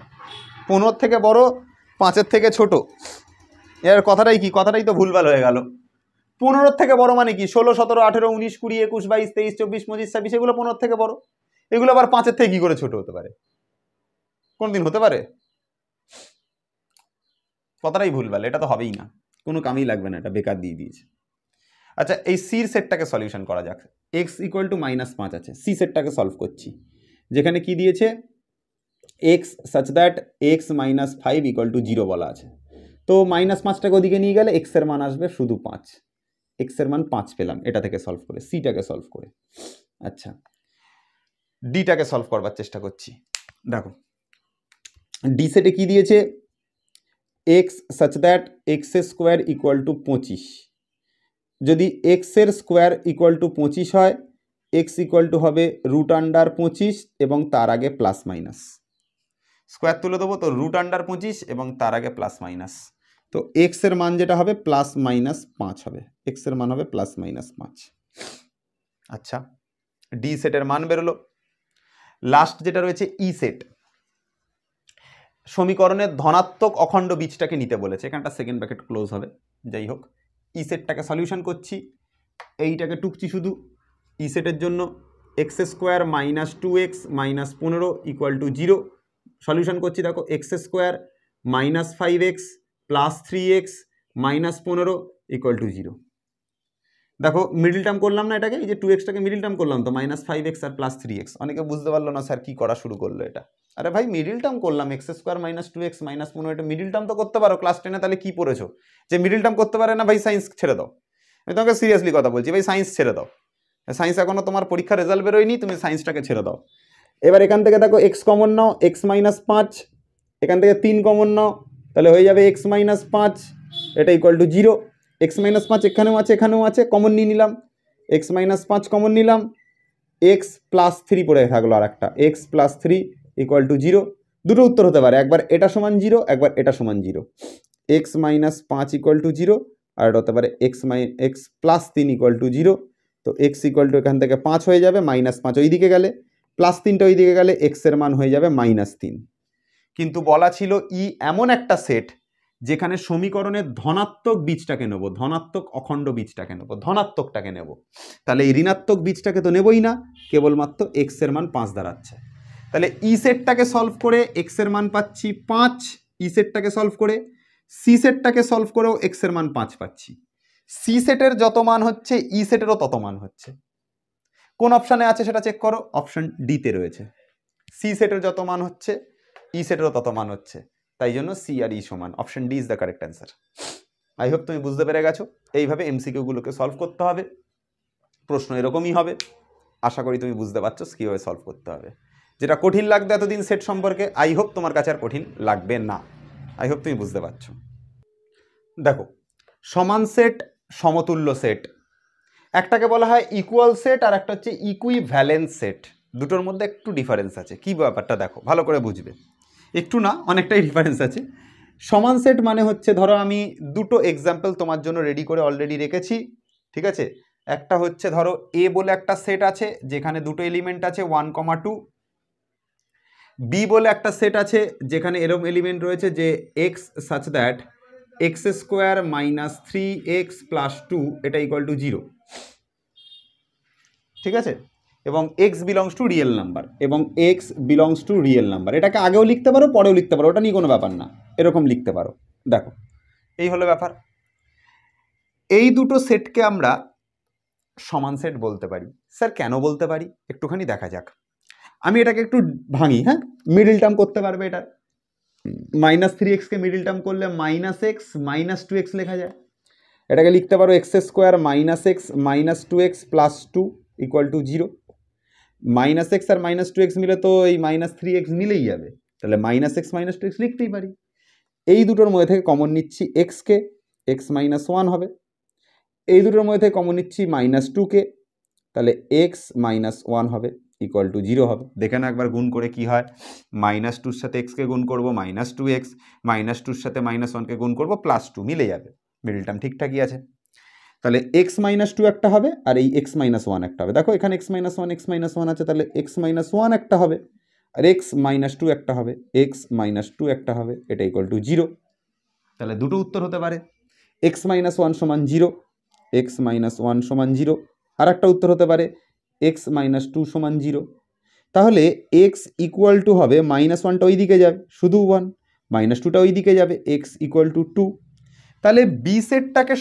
15 থেকে বড়, 5 থেকে ছোট, এর কথাটাই কি? কথাটাই তো ভুলভাল হয়ে গেল। 15 থেকে বড় মানে কি? 16, 17, 18, 19, 20, 21, 22, 23, 24, 25, 26, এগুলো 15 থেকে বড়। এগুলো আবার 5 থেকে কি করে ছোট হতে পারে? কোনদিন হতে পারে? কথাটাই ভুলভাল, এটা তো হবেই না, কোনো কামেই লাগবে না, এটা বেকার দিয়ে দিয়েছে। আচ্ছা, এই সির সেটটাকে সলিউশন করা যাক। x = -5 আছে, সি সেটটাকে সলভ করছি, যেখানে কি দিয়েছে x such that x minus 5 equal to 0 বলা আছে। তো -5টাকে ওদিকে নিয়ে গেলে এক্স এর মান আসবে শুধু 5, এক্স এর মান 5 পেলাম এটা থেকে সলভ করে, সিটাকে সলভ করে। আচ্ছা, ডিটাকে সলভ করবার চেষ্টা করছি। দেখো ডি সেটে কি দিয়েছে, x such that x square equal to 25। যদি এক্স এর স্কোয়ার ইকুয়াল টু 25 হয়, এক্স ইকুয়াল টু হবে √25 এবং তার আগে প্লাস মাইনাস, স্কোয়ার তুলে দেবো তো √25 এবং তার আগে প্লাস মাইনাস। তো এক্স এর মান যেটা হবে +-5 হবে, এক্স এর মান হবে +-5। আচ্ছা, ডি সেটের মান বেরোলো। লাস্ট যেটা রয়েছে ই সেট, সমীকরণের ধনাত্মক অখণ্ড বীজটাকে নিতে বলেছে, এখানটা সেকেন্ড ব্র্যাকেট ক্লোজ হবে। যাই হোক, ই সেটটাকে সলিউশন করছি, এইটাকে টুকছি শুধু। ই সেটের জন্য x square -2x -15 equal to 0 solution করছি। দেখো x square -5x + 3x -15 equal to 0। দেখো মিডল টার্ম করলাম না এটাকে, এই যে 2xটাকে মিডল টার্ম করলাম তো, -5x আর +3x। অনেকে বুঝতে পারলো না স্যার কি করা শুরু করলো এটা। আরে ভাই মিডল টার্ম করলাম, এক্স স্কোয়ার -2x -15, এটা মিডল টার্ম তো করতে পারো। ক্লাস 10-এ তাহলে কি পড়েছো যে মিডল টার্ম করতে পারে না? ভাই সায়েন্স ছেড়ে দাও, আমি তোমাকে সিরিয়াসলি কথা বলছি, ভাই সায়েন্স ছেড়ে দাও। সায়েন্স এখনো তোমার পরীক্ষার রেজাল্ট বেরোয়নি, তুমি সায়েন্সটাকে ছেড়ে দাও। এবার এখান থেকে দেখো এক্স কমন নাও, x -5, এখান থেকে 3 কমন নাও, তাহলে হয়ে যাবে x -5, এটা ইকুয়াল টু 0। x -5 এখানেও আছে এখানেও আছে, কমন নিয়ে নিলাম, x -5 কমন নিলাম, x +3 পড়ে থাকলো আর একটা, x +3 ইকুয়াল টু 0। দুটো উত্তর হতে পারে, একবার এটা সমান 0, একবার এটা সমান 0। x -5 ইকুয়াল টু 0, আর এটা হতে পারে x +3 ইকুয়াল টু 0। তো x ইকুয়াল টু এখান থেকে 5 হয়ে যাবে, -5 ওই দিকে গেলে, +3টা ওই দিকে গেলে x এর মান হয়ে যাবে -3। কিন্তু বলা ছিল ই এমন একটা সেট যেখানে সমীকরণের ধনাত্মক বীজটাকে নেব, ধনাত্মক অখণ্ড বীজটাকে নেব, ধনাত্মকটাকে নেব। তাহলে এই ঋণাত্মক বীজটাকে তো নেবই না, কেবলমাত্র x এর মান 5 দাঁড়াচ্ছে। তাহলে ই সেটটাকে সলভ করে x এর মান পাচ্ছি 5, ই সেটটাকে সলভ করে। সি সেটটাকে সলভ করেও x এর মান 5 পাচ্ছি। সি সেটের যত মান হচ্ছে ই সেটেরও তত মান হচ্ছে। কোন অপশানে আছে সেটা চেক করো, অপশন ডিতে রয়েছে। সি সেটের যত মান হচ্ছে ই সেটেরও তত মান হচ্ছে, তাই জন্য সি আর ই সমান, option D is the correct answer. I hope তুমি বুঝতে পেরে গেছো। এইভাবে এমসিকিউগুলোকে সলভ করতে হবে, প্রশ্ন এরকমই হবে। আশা করি তুমি বুঝতে পারছো কীভাবে সলভ করতে হবে। যেটা কঠিন লাগবে এতদিন সেট সম্পর্কে, আই হোপ তোমার কাছে আর কঠিন লাগবে না। আই হোপ তুমি বুঝতে পারছো। দেখো সমান সেট, সমতুল্য সেট, একটাকে বলা হয় ইকুয়াল সেট আর একটা হচ্ছে ইকুইভ্যালেন্স সেট। দুটোর মধ্যে একটু ডিফারেন্স আছে। কি ব্যাপারটা দেখো ভালো করে বুঝবে, একটু না অনেকটাই ডিফারেন্স আছে। সমান সেট মানে হচ্ছে, ধরো আমি দুটো এক্সাম্পল তোমার জন্য রেডি করে অলরেডি রেখেছি, ঠিক আছে। একটা হচ্ছে ধরো এ বলে একটা সেট আছে যেখানে দুটো এলিমেন্ট আছে 1, 2। বি বলে একটা সেট আছে যেখানে এরকম এলিমেন্ট রয়েছে যে x such that x square -3x + 2 এটা ইকুয়াল টু 0, ঠিক আছে। এবং x belongs to real number, এবং x belongs to real number. এটাকে আগেও লিখতে পারো পরেও লিখতে পারো, ওটা নিয়ে কোনো ব্যাপার না, এরকম লিখতে পারো। দেখো এই হলো ব্যাপার। এই দুটো সেটকে আমরা সমান সেট বলতে পারি। স্যার কেন বলতে পারি একটুখানি দেখা যাক। আমি এটাকে একটু ভাঙি, হ্যাঁ। মিডল টার্ম করতে পারবে এটা, -3x কে মিডল টার্ম করলে -x -2x লেখা যায়। এটাকে লিখতে পারো x square -x -2x + 2 equal to 0। -x আর -2x মিলে তো এই -3x মিলেই যাবে, তাহলে -x -2x লিখতেই পারি। এই দুটোর মধ্যে থেকে কমন নিচ্ছি x কে, x -1 হবে। এই দুটোর মধ্যে থেকে কমন নিচ্ছি -2কে, তাহলে x -1 হবে ইকুয়াল টু 0 হবে। দেখে না একবার গুণ করে কি হয়, -2-র সাথে x কে গুণ করবো -2x, -2-র সাথে -1কে গুণ করবো +2, মিলে যাবে, মিডল টার্ম ঠিকঠাকই আছে। তাহলে x -2 একটা হবে আর এই x -1 একটা হবে। দেখো এখানে x -1 আছে, তাহলে x -1 একটা হবে আর x -2 একটা হবে, x -2 একটা হবে, এটা ইকুয়াল টু 0। তাহলে দুটো উত্তর হতে পারে, x -1 সমান 0, x -1 সমান 0। আর একটা উত্তর হতে পারে x -2 সমান 0। তাহলে x ইকুয়াল টু হবে -1টা ওই দিকে যাবে শুধু 1, -2টা ওই দিকে যাবে, x ইকুয়াল টু 2। তাহলে বি সেটটাকে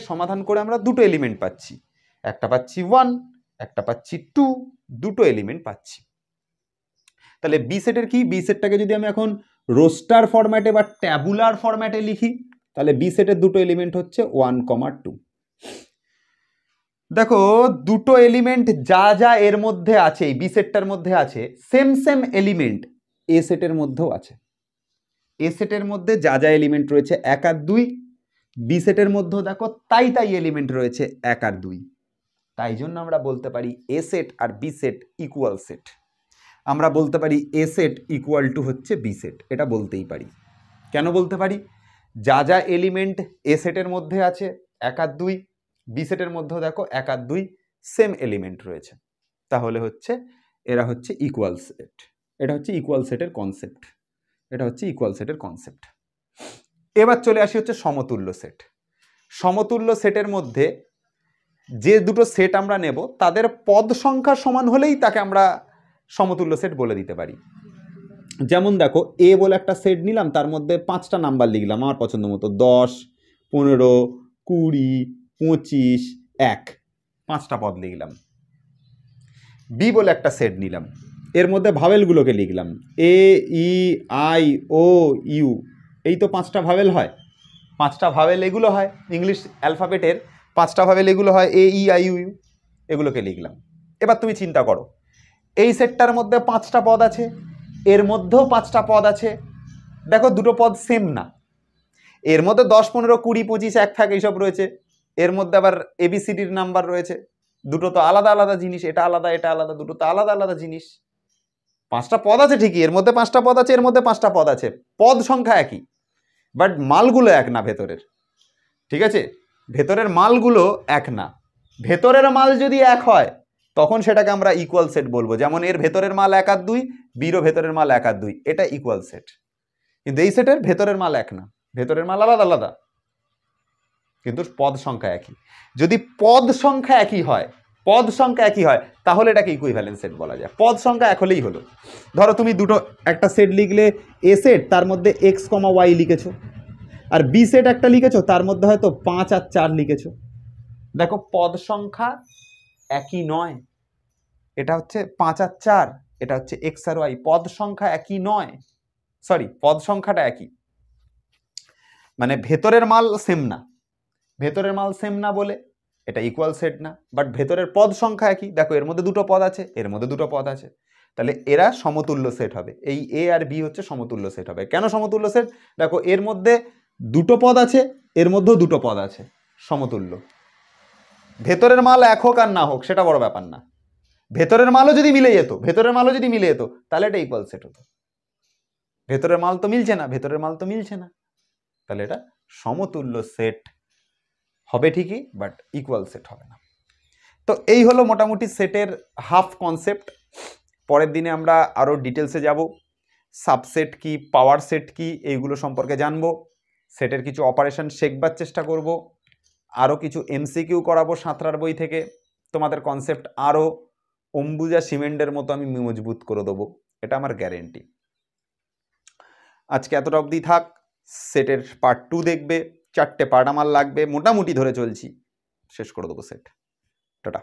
সমাধান করে আমরা দুটো এলিমেন্ট পাচ্ছি, একটা পাচ্ছি 1, একটা পাচ্ছি 2, দুটো এলিমেন্ট পাচ্ছি। তাহলে বি সেটের কি, বি সেটটাকে যদি আমি এখন রোস্টার ফরম্যাটে বা ট্যাবুলার ফরম্যাটে লিখি, তাহলে বি সেটের দুটো এলিমেন্ট হচ্ছে 1,2। দেখো দুটো এলিমেন্ট যা যা এর মধ্যে আছে, এই বি সেটটার মধ্যে আছে, সেম সেম এলিমেন্ট এ সেটের মধ্যেও আছে। এ সেটের মধ্যে যা যা এলিমেন্ট রয়েছে 1 আর 2, বি সেটের মধ্যেও দেখো তাই তাই এলিমেন্ট রয়েছে 1 আর 2। তাই জন্য আমরা বলতে পারি এ সেট আর বি সেট ইকুয়াল সেট। আমরা বলতে পারি এ সেট ইকুয়াল টু হচ্ছে বি সেট, এটা বলতেই পারি। কেন বলতে পারি? যা যা এলিমেন্ট এ সেটের মধ্যে আছে 1 আর 2, বি সেটের মধ্যেও দেখো 1 আর 2 সেম এলিমেন্ট রয়েছে, তাহলে হচ্ছে এরা হচ্ছে ইকুয়াল সেট। এটা হচ্ছে ইকুয়াল সেটের কনসেপ্ট, এটা হচ্ছে ইকুয়াল সেটের কনসেপ্ট। এবার চলে আসি হচ্ছে সমতুল্য সেট। সমতুল্য সেটের মধ্যে যে দুটো সেট আমরা নেব তাদের পদ সংখ্যা সমান হলেই তাকে আমরা সমতুল্য সেট বলে দিতে পারি। যেমন দেখো এ বলে একটা সেট নিলাম, তার মধ্যে 5টা নাম্বার লিখলাম আমার পছন্দ মতো, 10, 15, 20, 25, 1, 5টা পদ লিখলাম। বি বলে একটা সেট নিলাম, এর মধ্যে ভাওয়েলগুলোকে লিখলাম, এ, ই, আই, ও, ইউ, এই তো 5টা ভাওয়েল হয়, 5টা ভাওয়েল এগুলো হয় ইংলিশ অ্যালফাবেটের, 5টা ভাওয়েল এগুলো হয়, এ, ই, আই, ইউ, এগুলোকে লিখলাম। এবার তুমি চিন্তা করো, এই সেটটার মধ্যে 5টা পদ আছে, এর মধ্যেও 5টা পদ আছে, দেখো দুটো পদ সেম না, এর মধ্যে 10, 15, 20, 25, 1 থাকে এইসব রয়েছে, এর মধ্যে আবার এবিসিডির নাম্বার রয়েছে, দুটো তো আলাদা আলাদা জিনিস, এটা আলাদা এটা আলাদা, দুটো তো আলাদা আলাদা জিনিস। 5টা পদ আছে ঠিকই, এর মধ্যে 5টা পদ আছে, এর মধ্যে 5টা পদ আছে, পদ সংখ্যা একই, বাট মালগুলো এক না ভেতরের, ঠিক আছে? ভেতরের মালগুলো এক না। ভেতরের মাল যদি এক হয় তখন সেটাকে আমরা ইকুয়াল সেট বলবো। যেমন এর ভেতরের মাল 1 আর 2, বিরও ভেতরের মাল 1 আর 2, এটা ইকুয়াল সেট। কিন্তু এই সেটের ভেতরের মাল এক না, ভেতরের মাল আলাদা আলাদা, কিন্তু পদ সংখ্যা একই। যদি পদ সংখ্যা একই হয়, পদ সংখ্যা একই হয়, তাহলে এটাকে ইকুইভ্যালেন্ট সেট বলা যায়। পদ সংখ্যা এক হলেই হলো। ধরো তুমি দুটো একটা সেট লিখলে, এ সেট তার মধ্যে x, y লিখেছো, আর বি সেট একটা লিখেছো তার মধ্যে হয়তো 5 আর 4 লিখেছো, দেখো পদ সংখ্যা একই নয়, এটা হচ্ছে 5 আর 4, এটা হচ্ছে x আর y, পদ সংখ্যা একই নয়, সরি পদ সংখ্যাটা একই, মানে ভেতরের মাল সেম না, ভেতরের মাল সেম না বলে এটা ইকুয়াল সেট না, বাট ভেতরের পদ সংখ্যা একই, দেখো এর মধ্যে দুটো পদ আছে, এর মধ্যে দুটো পদ আছে, তাহলে এরা সমতুল্য সেট হবে। এই এ আর বি হচ্ছে সমতুল্য সেট হবে। কেন সমতুল্য সেট? দেখো এর মধ্যে দুটো পদ আছে, এর মধ্যেও দুটো পদ আছে, সমতুল্য। ভেতরের মাল এক হোক আর না হোক সেটা বড় ব্যাপার না, ভেতরের মালও যদি মিলে যেত, ভেতরের মালও যদি মিলে যেত তাহলে এটা ইকুয়াল সেট হতো। ভেতরের মাল তো মিলছে না, ভেতরের মাল তো মিলছে না, তাহলে এটা সমতুল্য সেট হবে ঠিকই, বাট ইকুয়াল সেট হবে না। তো এই হলো মোটামুটি সেটের হাফ কনসেপ্ট। পরের দিনে আমরা আরও ডিটেলসে যাব, সাবসেট কি, পাওয়ার সেট কি, এইগুলো সম্পর্কে জানবো, সেটের কিছু অপারেশন শেখবার চেষ্টা করব, আরও কিছু এমসিকিউ করাবো সাঁতরার বই থেকে, তোমাদের কনসেপ্ট আরও অম্বুজা সিমেন্টের মতো আমি মজবুত করে দেবো, এটা আমার গ্যারেন্টি। আজকে এতটা অবধি থাক, সেটের পার্ট 2 দেখবে, 4টে পার্ট আমার লাগবে, মোটামুটি ধরে চলছি, শেষ করে দেবো সেট। টাটা।